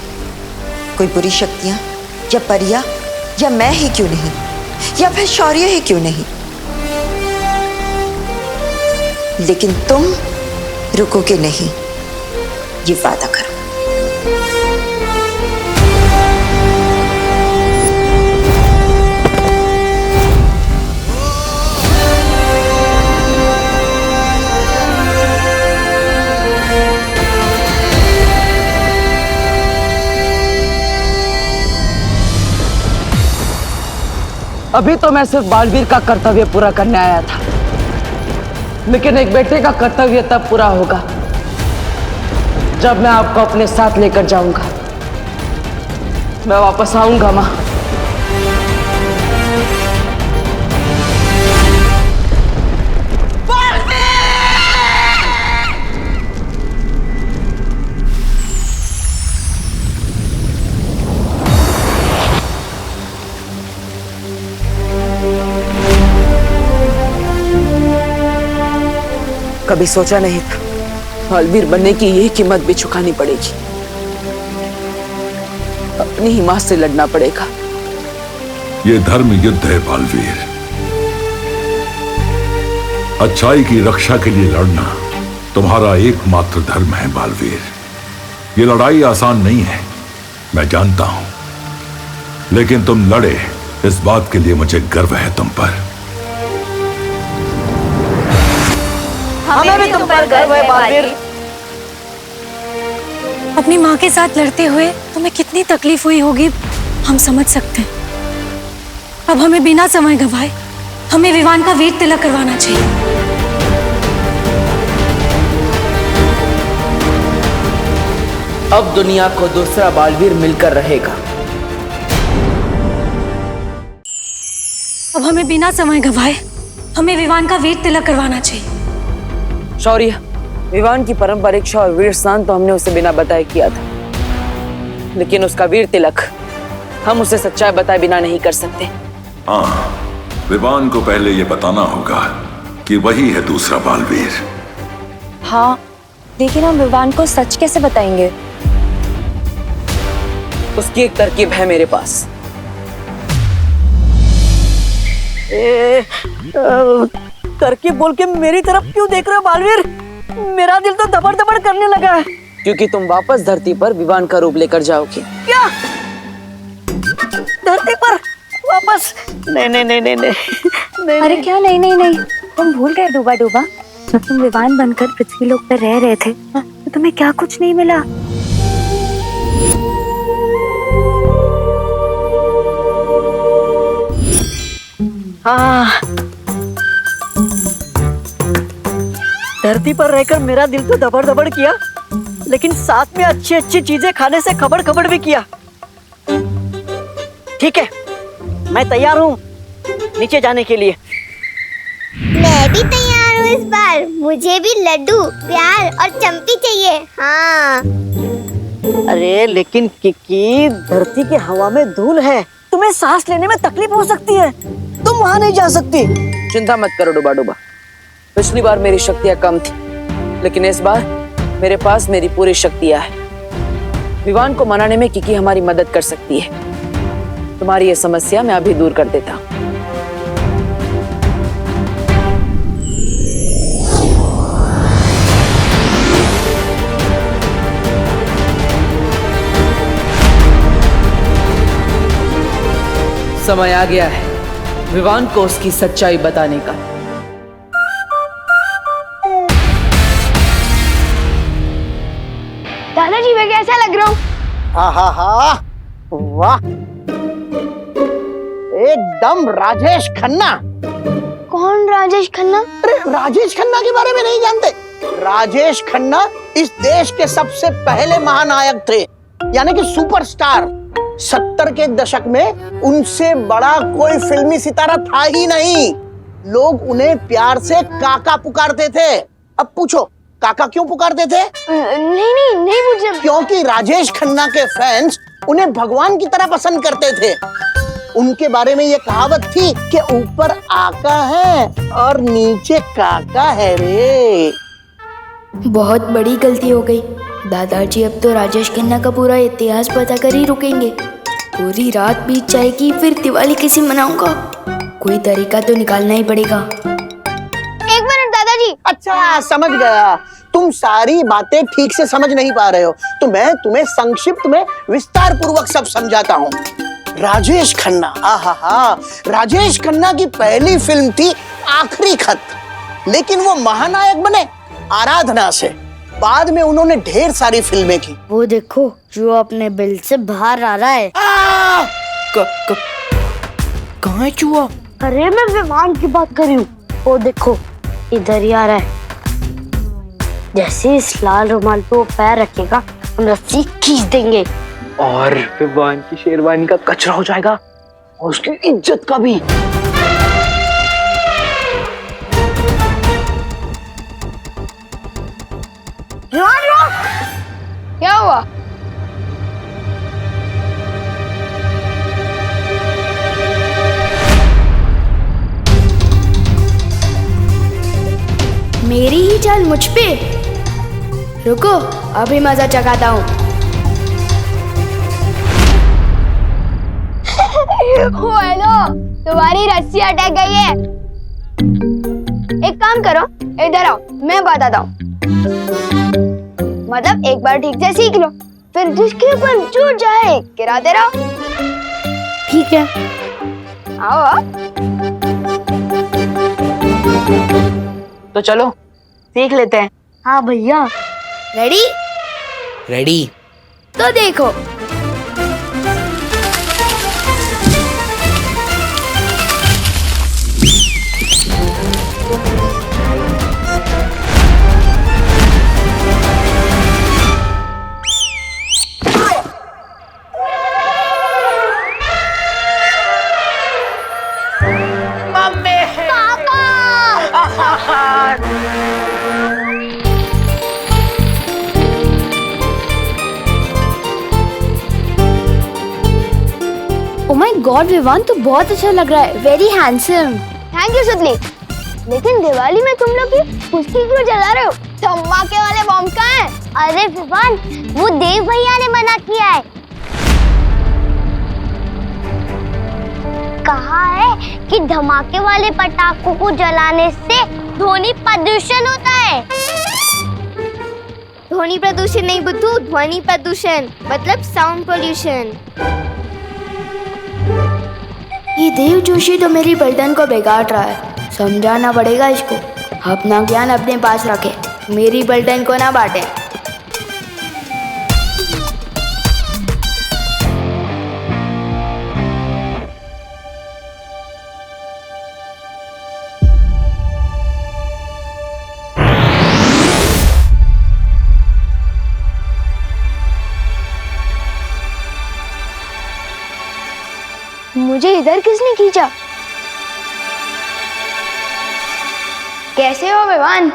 [SPEAKER 7] कोई बुरी शक्तियां या परियां या मैं ही क्यों नहीं, या फिर शौर्य ही क्यों नहीं, लेकिन तुम रुकोगे नहीं, ये वादा करो।
[SPEAKER 13] अभी तो मैं सिर्फ बालवीर का कर्तव्य पूरा करने आया था, लेकिन एक बेटे का कर्तव्य तब पूरा होगा जब मैं आपको अपने साथ लेकर जाऊंगा। मैं वापस आऊंगा माँ। कभी सोचा नहीं था बालवीर बनने की यही कीमत भी चुकानी पड़ेगी, अपनी ही मां से लड़ना पड़ेगा।
[SPEAKER 10] ये धर्म युद्ध है बालवीर। अच्छाई की रक्षा के लिए लड़ना तुम्हारा एकमात्र धर्म है बालवीर। ये लड़ाई आसान नहीं है, मैं जानता हूं, लेकिन तुम लड़े इस बात के लिए मुझे गर्व है तुम पर।
[SPEAKER 2] हमें भी तुम पर गर्व है बालवीर।
[SPEAKER 15] अपनी माँ के साथ लड़ते हुए तुम्हें कितनी तकलीफ हुई होगी हम समझ सकते हैं। अब हमें बिना समय गंवाए हमें विवान का वीर तिलक करवाना चाहिए।
[SPEAKER 14] अब दुनिया को दूसरा बालवीर मिलकर रहेगा।
[SPEAKER 15] अब हमें बिना समय गंवाए हमें विवान का वीर तिलक करवाना चाहिए।
[SPEAKER 13] शौर्य, विवान की परम परीक्षा और वीर स्नान तो हमने उसे बिना बताए किया था, लेकिन उसका वीर तिलक हम उसे सच्चाई बताए बिना नहीं कर सकते।
[SPEAKER 10] हाँ, विवान को पहले ये बताना होगा कि वही है दूसरा बालवीर।
[SPEAKER 16] हाँ, लेकिन हम विवान को सच कैसे बताएंगे?
[SPEAKER 13] उसकी एक तरकीब है मेरे पास।
[SPEAKER 8] तरकीब बोल के मेरी तरफ क्यों देख रहे हो बालवीर? मेरा दिल तो दबड़ दबड़ करने लगा है।
[SPEAKER 13] क्योंकि तुम वापस धरती पर विवान का रूप लेकर जाओगे।
[SPEAKER 8] क्या? धरती पर वापस? नहीं नहीं नहीं नहीं नहीं।
[SPEAKER 16] अरे क्या नहीं नहीं नहीं, तुम भूल गए डूबा डूबा, जब तुम विवान बनकर पृथ्वी लोक पर रह रहे थे तो तुम्हें क्या कुछ नहीं मिला?
[SPEAKER 9] हाँ, धरती पर रहकर मेरा दिल तो दबड़ दबड़ किया, लेकिन साथ में अच्छी अच्छी चीजें खाने से खबड़ खबड़ भी किया। ठीक है, मैं तैयार हूँ नीचे जाने के लिए।
[SPEAKER 2] मैं भी तैयार हूँ इस बार। मुझे भी लड्डू, प्यार और चंपी चाहिए। हाँ।
[SPEAKER 9] अरे लेकिन किकी, धरती की हवा में धूल है, तुम्हें सांस लेने में तकलीफ हो सकती है, तुम वहाँ नहीं जा सकती।
[SPEAKER 13] चिंता मत करो डूबा डूबा। पिछली बार मेरी शक्तियां कम थी, लेकिन इस बार मेरे पास मेरी पूरी शक्तियां हैं। विवान को मनाने में किकी हमारी मदद कर सकती है। तुम्हारी ये समस्या मैं अभी दूर कर देता हूँ। समय आ गया है विवान को उसकी सच्चाई बताने का।
[SPEAKER 2] दादाजी मैं कैसा लग रहा हूँ?
[SPEAKER 4] हाँ हाँ हाँ, वाह, एकदम राजेश खन्ना।
[SPEAKER 2] कौन राजेश खन्ना?
[SPEAKER 4] अरे राजेश खन्ना के बारे में नहीं जानते? राजेश खन्ना इस देश के सबसे पहले महानायक थे, यानी कि सुपरस्टार। 70 के दशक में उनसे बड़ा कोई फिल्मी सितारा था ही नहीं। लोग उन्हें प्यार से काका पुकारते थे। अब पूछो काका क्यों पुकारते थे?
[SPEAKER 2] नहीं पूछे।
[SPEAKER 4] क्योंकि राजेश खन्ना के फैंस उन्हें भगवान की तरह पसंद करते थे। उनके बारे में ये कहावत थी कि ऊपर आका है और नीचे काका है रे।
[SPEAKER 2] बहुत बड़ी गलती हो गई दादाजी। अब तो राजेश खन्ना का पूरा इतिहास पता कर ही रुकेंगे। पूरी रात बीत जाएगी, फिर दिवाली कैसे मनाऊंगा? कोई तरीका तो निकालना ही पड़ेगा। एक मिनट दादाजी।
[SPEAKER 4] अच्छा समझ गया, तुम सारी बातें ठीक से समझ नहीं पा रहे हो, तो मैं तुम्हें संक्षिप्त में विस्तार पूर्वक सब समझाता हूँ। राजेश खन्ना, आहा, राजेश खन्ना की पहली फिल्म थी आखिरी खत, लेकिन वो महानायक बने आराधना से। बाद में उन्होंने ढेर सारी फिल्में की।
[SPEAKER 2] वो देखो जो अपने बिल से बाहर आ रहा है।
[SPEAKER 14] कहाँ है चूहा?
[SPEAKER 2] अरे मैं विमान की बात कर रही हूँ। वो देखो इधर ही आ रहा है। जैसे इस लाल रुमाल पे वो पैर रखेगा, हम रस्सी खींच देंगे
[SPEAKER 8] और विवान की शेरवानी का कचरा हो जाएगा और उसकी इज्जत का भी।
[SPEAKER 2] क्या हुआ? मेरी ही चाल मुझ पे? रुको अभी मजा चखाता हूँ। हेलो, तुम्हारी रस्सी अटक गई है। एक काम करो, इधर आओ, मैं बताता हूँ। मतलब एक बार ठीक से सीख लो, फिर जिसके ऊपर जो जाए गिराते रहो। ठीक है, आओ।
[SPEAKER 8] तो चलो सीख लेते हैं।
[SPEAKER 2] हाँ भैया। रेडी?
[SPEAKER 14] रेडी।
[SPEAKER 2] तो देखो। Oh my God, विवान तो बहुत अच्छा लग रहा है। Very handsome. थैंक यू सुतली। लेकिन दिवाली में तुम लोग फुसकी क्यों जला रहे हो? धमाके वाले बम कहाँ हैं? अरे विवान, वो देव भैया ने मना किया है। कहा है कि धमाके वाले पटाखों को जलाने से ध्वनि प्रदूषण होता है। ध्वनि प्रदूषण नहीं बुद्धू, ध्वनि प्रदूषण मतलब साउंड पोल्यूशन। ये देव जोशी तो मेरी बर्तन को बिगाड़ रहा है। समझाना पड़ेगा इसको। अपना ज्ञान अपने पास रखे, मेरी बर्तन को ना बांटे। मुझे इधर किसने खींचा? कैसे हो विवान?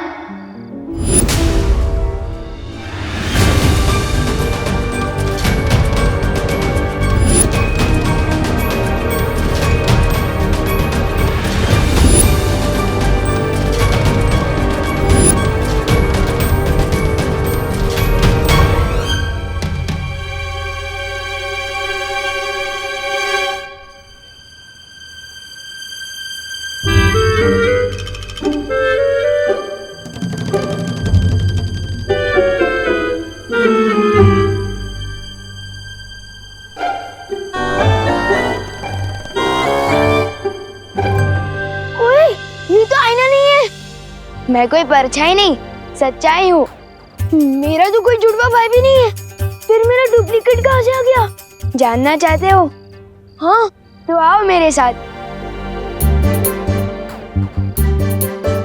[SPEAKER 2] मैं कोई परछाई नहीं, सच्चाई हूँ। मेरा तो कोई जुड़वा भाई भी नहीं है, फिर मेरा डुप्लीकेट कहाँ से आ गया? जानना चाहते हो? हाँ, तो आओ मेरे साथ।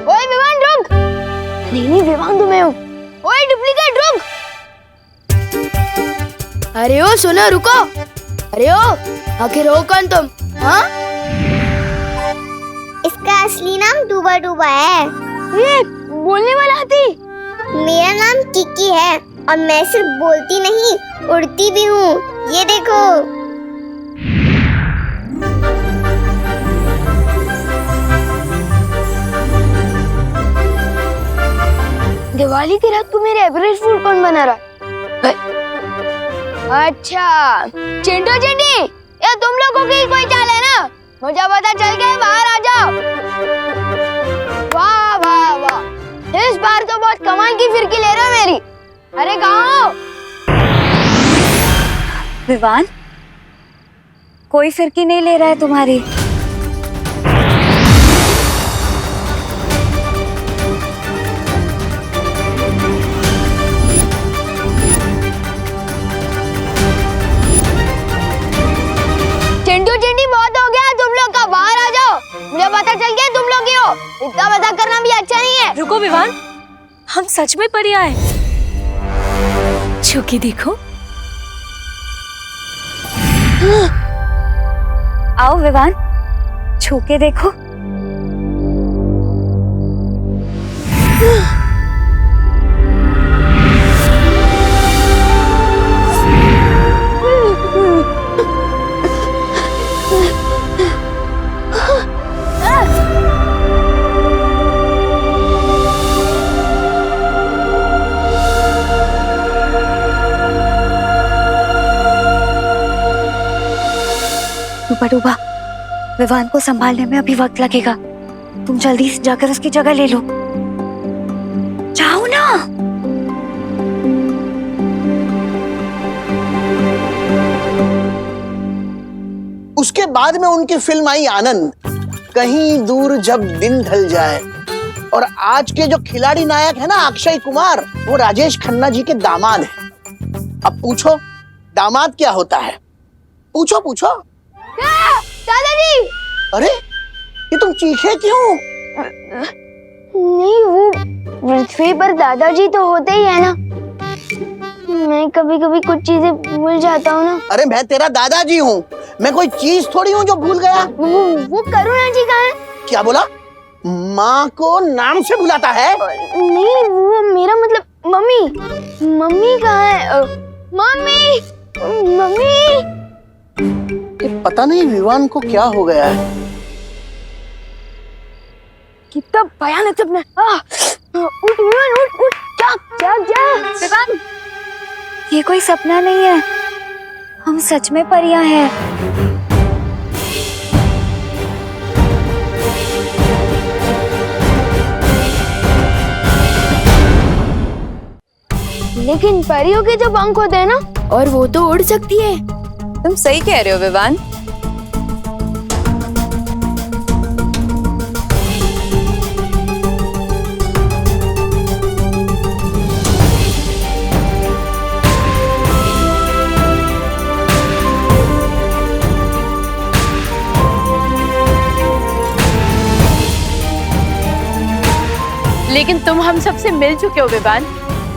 [SPEAKER 2] ओए विवान रुक! नहीं विवान तो मैं हूँ। ओए डुप्लीकेट रुक! अरे ओ सुनो रुको! अरे ओ आखिर हो कौन तुम? हाँ?
[SPEAKER 17] इसका असली नाम डूबा डूबा है।
[SPEAKER 2] ये बोलने वाला हाथी?
[SPEAKER 17] मेरा नाम किकी है और मैं सिर्फ बोलती नहीं, उड़ती भी हूँ। ये देखो।
[SPEAKER 2] दिवाली की रात को मेरे एवरेज फूड कौन बना रहा है? अच्छा चिंटू चिंटी, ये तुम लोगों की कोई चाल है ना? मुझे पता चल गया, बाहर आ जाओ। वाह वाह वाह, इस बार तो बहुत कमाल की फिरकी ले रहे हो मेरी। अरे कहाँ हो?
[SPEAKER 6] विवान, कोई फिरकी नहीं ले रहा है तुम्हारी।
[SPEAKER 2] चिंटू चिंटी बहुत हो गया तुम लोग का, बाहर आ जाओ। मुझे पता चल गया तुम लोग ही हो, इतना पता करना भी अच्छा नहीं है।
[SPEAKER 15] रुको विवान, हम सच में परियां हैं। छू के देखो।
[SPEAKER 6] आओ विवान, छू के देखो। डूबा डूबा, विवान को संभालने में अभी वक्त लगेगा। तुम जल्दी से जाकर उसकी जगह ले लो। जाओ ना।
[SPEAKER 4] उसके बाद में उनकी फिल्म आई आनंद, कहीं दूर जब दिन ढल जाए। और आज के जो खिलाड़ी नायक है ना अक्षय कुमार, वो राजेश खन्ना जी के दामाद है। अब पूछो दामाद क्या होता है? पूछो पूछो।
[SPEAKER 2] दादाजी!
[SPEAKER 4] अरे ये तुम चीखे क्यों?
[SPEAKER 2] नहीं, वो पृथ्वी पर दादाजी तो होते ही है ना। मैं कभी कभी कुछ चीजें भूल जाता हूँ ना।
[SPEAKER 4] अरे मैं तेरा दादाजी हूँ, मैं कोई चीज थोड़ी हूँ जो भूल गया।
[SPEAKER 2] वो करुणा जी कहाँ है?
[SPEAKER 4] क्या बोला? माँ को नाम से बुलाता है?
[SPEAKER 2] नहीं, वो मेरा मतलब मम्मी। मम्मी कहाँ है? Mummy, mummy.
[SPEAKER 4] पता नहीं विवान को क्या हो गया है।
[SPEAKER 2] कितना भयानक सपना। उठ विवान, उठ उठ, जाग जाग जाग। विवान,
[SPEAKER 6] ये कोई सपना नहीं है, हम सच में परियां हैं।
[SPEAKER 2] लेकिन परियों के जो पंख होते हैं ना, और वो तो उड़ सकती है।
[SPEAKER 3] तुम सही कह रहे हो विवान।
[SPEAKER 18] लेकिन तुम हम सबसे मिल चुके हो विवान,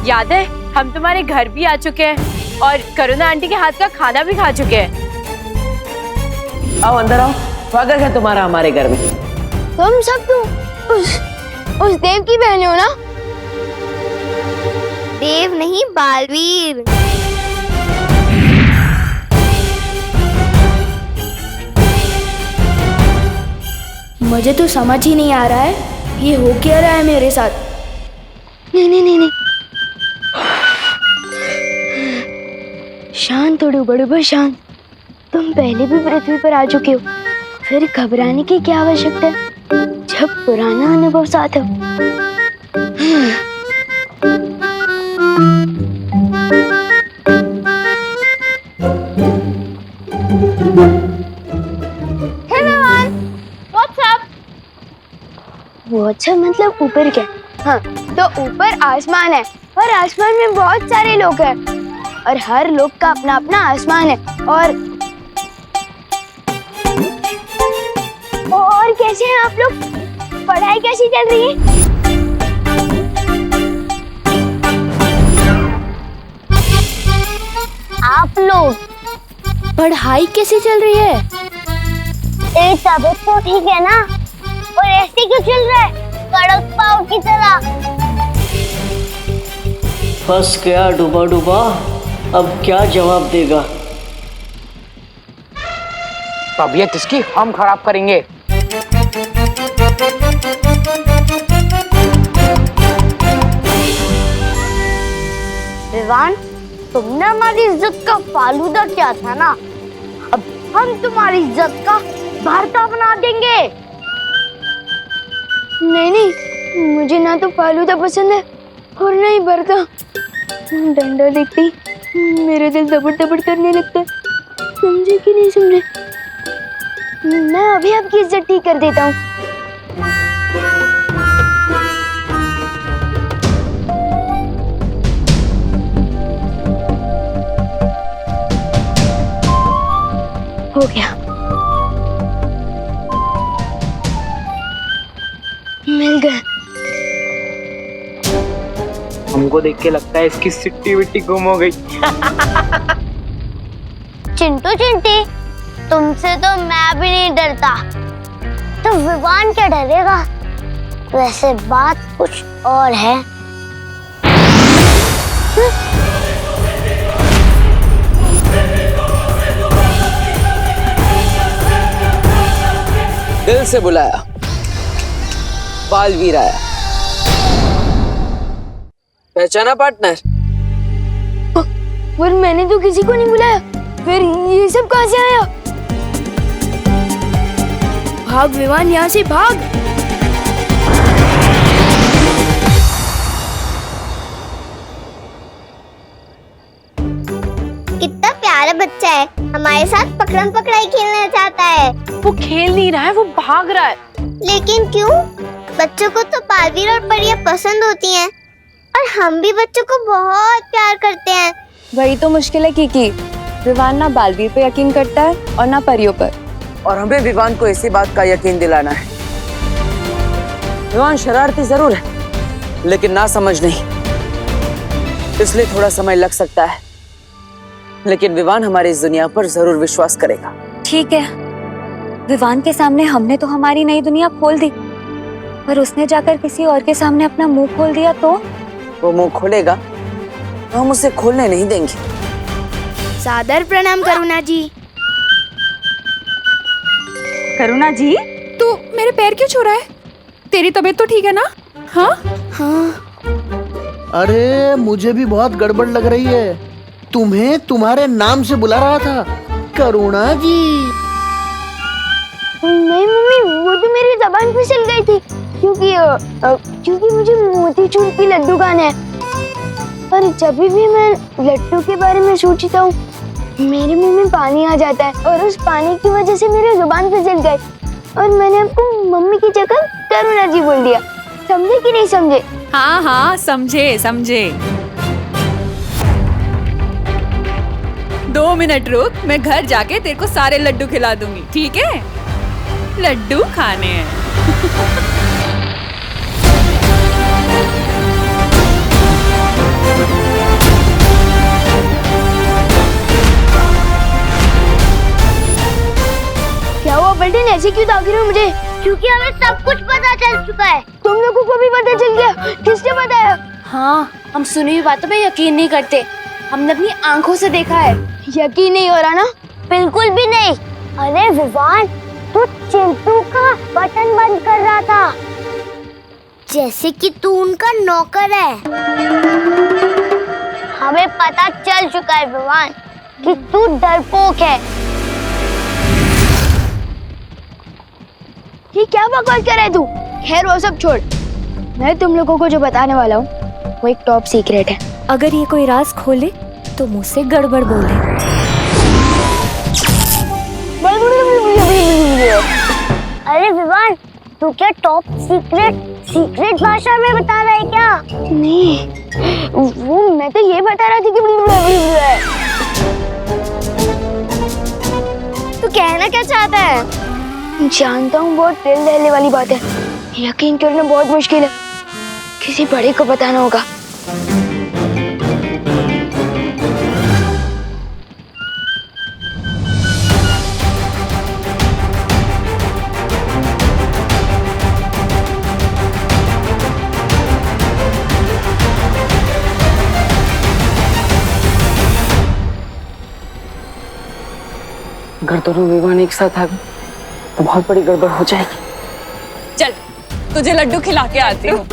[SPEAKER 18] याद है? हम तुम्हारे घर भी आ चुके हैं और करुणा आंटी के हाथ का खाना भी खा चुके हैं।
[SPEAKER 13] आओ अंदर आओ, स्वागत है तुम्हारा हमारे घर में।
[SPEAKER 2] तुम सब तो उस देव की बहन हो ना?
[SPEAKER 17] देव नहीं, बालवीर।
[SPEAKER 2] मुझे तो समझ ही नहीं आ रहा है ये हो क्या रहा है मेरे साथ। नहीं नहीं नहीं नहीं, शांत थोड़ी बड़े शांत। तुम पहले भी पृथ्वी पर आ चुके हो, फिर घबराने की क्या आवश्यकता है जब पुराना अनुभव साथ हो। वो अच्छा मतलब ऊपर क्या? हाँ, तो ऊपर आसमान है और आसमान में बहुत सारे लोग हैं और हर लोग का अपना अपना आसमान है। और कैसे हैं आप लोग? पढ़ाई कैसी चल रही है? आप लोग पढ़ाई कैसी चल रही है?
[SPEAKER 17] तबीयत तो ठीक है ना? और ऐसे क्यों चल रहा है कड़क पाव की तरह?
[SPEAKER 9] फंस गया डूबा डूबा, अब क्या जवाब देगा?
[SPEAKER 13] तबीयत इसकी हम खराब करेंगे।
[SPEAKER 17] विवान, तुमने हमारी इज्जत का फालूदा किया था ना, अब हम तुम्हारी इज्जत का भरता बना देंगे।
[SPEAKER 2] नहीं नहीं, मुझे ना तो फालूदा पसंद है और ना ही भरता। डंडा देखते ही मेरा दिल दबड़ दबड़ करने लगता है। समझे कि नहीं समझे? मैं अभी आपकी इज्जत ठीक कर देता हूँ। हो गया, मिल गया।
[SPEAKER 13] हमको देख के लगता है इसकी सिट्टी विट्टी गुम हो गई।
[SPEAKER 17] चिंटू चिंटी, तुमसे तो मैं भी नहीं डरता, तो विवान क्या डरेगा? वैसे बात कुछ और है।
[SPEAKER 13] दिल से बुलाया, बालवीर आया। पहचाना पार्टनर?
[SPEAKER 2] पर मैंने तो किसी को नहीं बुलाया, फिर ये सब कहाँ से आया? भाग विवान, यहाँ से भाग।
[SPEAKER 17] कितना प्यारा बच्चा है, हमारे साथ पकड़म पकड़ाई खेलना चाहता है।
[SPEAKER 18] वो खेल नहीं रहा है, वो भाग रहा है।
[SPEAKER 17] लेकिन क्यों? बच्चों को तो बालवीर और परियां पसंद होती हैं और हम भी बच्चों को बहुत प्यार करते हैं।
[SPEAKER 6] वही तो मुश्किल है कीकी, विवान ना बालवीर पे यकीन करता है और ना परियों पर।
[SPEAKER 13] और हमें विवान को इसी बात का यकीन दिलाना है। विवान शरारती जरूर है, लेकिन ना समझ नहीं, इसलिए थोड़ा समय लग सकता है, लेकिन विवान हमारी इस दुनिया पर जरूर विश्वास करेगा।
[SPEAKER 6] ठीक है, विवान के सामने हमने तो हमारी नई दुनिया खोल दी, पर उसने जाकर किसी और के सामने अपना मुंह खोल दिया तो?
[SPEAKER 13] वो मुंह खोलेगा तो हम उसे खोलने नहीं देंगे।
[SPEAKER 2] सादर प्रणाम करुणा जी।
[SPEAKER 6] करुणा जी,
[SPEAKER 3] तू मेरे पैर क्यों छू रहा है? तेरी तबीयत तो ठीक है ना? हाँ
[SPEAKER 2] हाँ।
[SPEAKER 4] अरे मुझे भी बहुत गड़बड़ लग रही है, तुम्हें तुम्हारे नाम से बुला रहा था, करुणा जी।
[SPEAKER 2] नहीं मम्मी, वो तो मेरी जबान फिसल गई थी, क्योंकि मुझे मोतीचूर की लड्डू खाना है। पर जब भी मैं लड्डू के बारे में सोचता हूँ, मेरे मुंह में पानी आ जाता है और उस पानी की वजह से मेरी जुबान फिसल गई और मैंने आपको मम्मी की जगह करुणा जी बोल दिया। समझे कि नहीं समझे?
[SPEAKER 3] हाँ हाँ, समझे समझे। 2 मिनट रुक, मैं घर जाके तेरे को सारे लड्डू खिला दूंगी, ठीक है? लड्डू खाने हैं।
[SPEAKER 2] ऐसे क्यों ताक रहे हो मुझे?
[SPEAKER 17] क्योंकि हमें सब कुछ पता चल चुका है।
[SPEAKER 2] तुम लोगों को भी पता चल गया? किसने बताया?
[SPEAKER 18] हाँ, हम सुनी हुई बातों पे यकीन नहीं करते, हमने अपनी आंखों से देखा है।
[SPEAKER 2] यकीन नहीं हो रहा ना?
[SPEAKER 17] बिल्कुल भी नहीं। अरे विवान, तू चिंटू का बटन बंद कर रहा था, जैसे कि तू उनका नौकर है। हमें पता चल चुका है विवान कि तू डरपोक है।
[SPEAKER 2] ये क्या बकवास कर रहा है तू? खैर वो सब छोड़, मैं तुम लोगों को जो बताने वाला हूँ वो एक टॉप सीक्रेट है।
[SPEAKER 15] अगर ये कोई राज खोले तो मुझसे गड़बड़ बोले।
[SPEAKER 17] अरे विवान, तू क्या टॉप सीक्रेट भाषा में बता रहा है क्या?
[SPEAKER 2] नहीं, वो मैं तो ये बता रहा थी कि
[SPEAKER 17] तू कहना क्या चाहता है?
[SPEAKER 2] जानता हूँ बहुत दिल दहले वाली बात है, यकीन करना बहुत मुश्किल है, किसी बड़े को बताना होगा।
[SPEAKER 13] अगर दोनों विवान एक साथ आ गए तो बहुत बड़ी गड़बड़ हो जाएगी।
[SPEAKER 3] चल, तुझे लड्डू खिला के आती हूँ।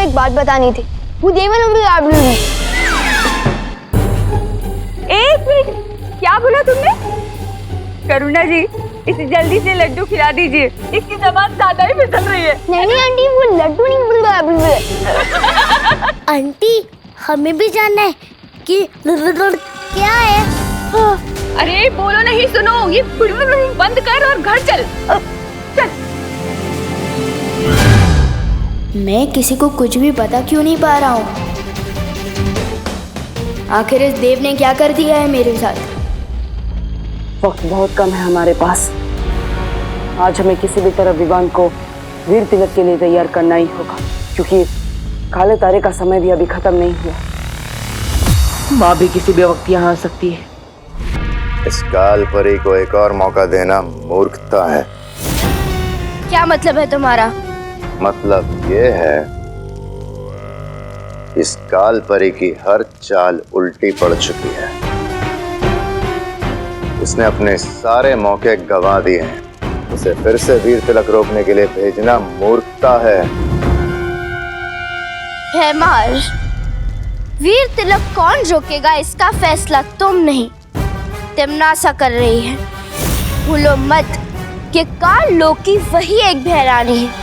[SPEAKER 2] एक बात बतानी थी। वो देवन
[SPEAKER 6] एक मिनट, क्या बोला तुमने? करुणा जी, इसे जल्दी से लड्डू खिला दीजिए, इसकी जबान ज्यादा ही फिसल रही है।
[SPEAKER 17] नहीं आंटी, वो लड्डू नहीं। आंटी, हमें भी जानना है कि क्या है।
[SPEAKER 3] अरे बोलो नहीं, सुनो, ये बंद कर और घर चल। चल।
[SPEAKER 2] मैं किसी को कुछ भी पता क्यों नहीं पा रहा हूँ? आखिर इस देव ने क्या कर दिया है मेरे साथ?
[SPEAKER 13] वक्त बहुत कम है हमारे पास। आज हमें किसी भी तरह विवान को वीर तिलक के लिए तैयार करना ही होगा, क्योंकि काले तारे का समय भी अभी खत्म नहीं हुआ। माँ भी किसी भी वक्त यहाँ आ सकती है।
[SPEAKER 11] इस काल परी को एक और मौका देना मूर्खता है।
[SPEAKER 2] क्या मतलब है तुम्हारा?
[SPEAKER 11] मतलब ये है, इस काल परी की हर चाल उल्टी पड़ चुकी है। इसने अपने सारे मौके गंवा दिए हैं। उसे फिर से वीर तिलक रोकने के लिए भेजना मूर्खता है।
[SPEAKER 17] वीर तिलक कौन रोकेगा, इसका फैसला तुम नहीं, तिमनासा कर रही है। भूलो मत कि काल लोकी वही एक भैरानी है।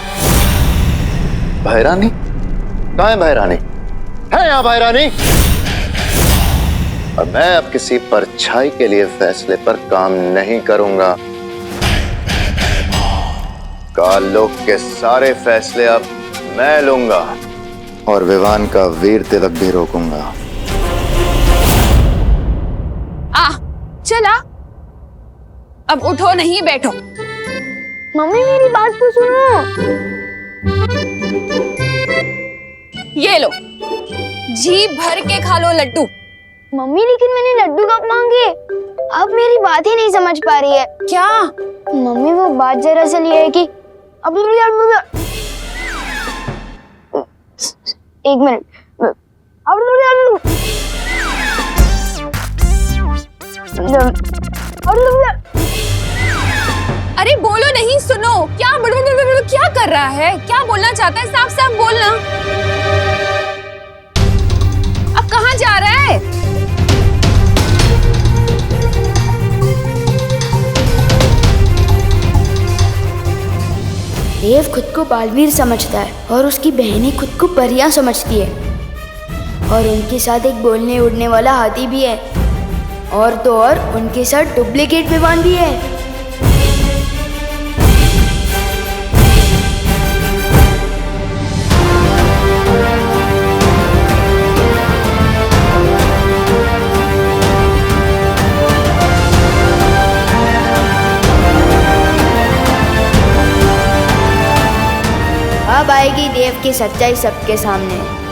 [SPEAKER 11] भैरानी? कहाँ है भैरानी? है यहाँ भैरानी? और मैं अब किसी परछाई के लिए फैसले पर काम नहीं करूंगा। काल लोक के सारे फैसले अब मैं लूंगा और विवान का वीर तिलक भी रोकूंगा।
[SPEAKER 3] चला, अब उठो नहीं बैठो।
[SPEAKER 2] मम्मी मेरी बात तो सुनो।
[SPEAKER 3] ये लो, जी भर के खा लो लड्डू।
[SPEAKER 2] मम्मी लेकिन मैंने लड्डू कब मांगे? अब मेरी बात ही नहीं समझ पा रही है।
[SPEAKER 3] क्या?
[SPEAKER 2] मम्मी वो बात जरा सी ये है कि अब एक मिनट।
[SPEAKER 3] अरे बोलो नहीं, सुनो, क्या क्या कर रहा है? क्या बोलना चाहता है? साफ साफ बोलना। अब कहाँ जा रहा है?
[SPEAKER 2] देव खुद को बालवीर समझता है और उसकी बहनें खुद को परियां समझती है, और उनके साथ एक बोलने उड़ने वाला हाथी भी है। और तो और उनके साथ डुप्लीकेट विवान भी है। अब आएगी देव की सच्चाई सबके सामने।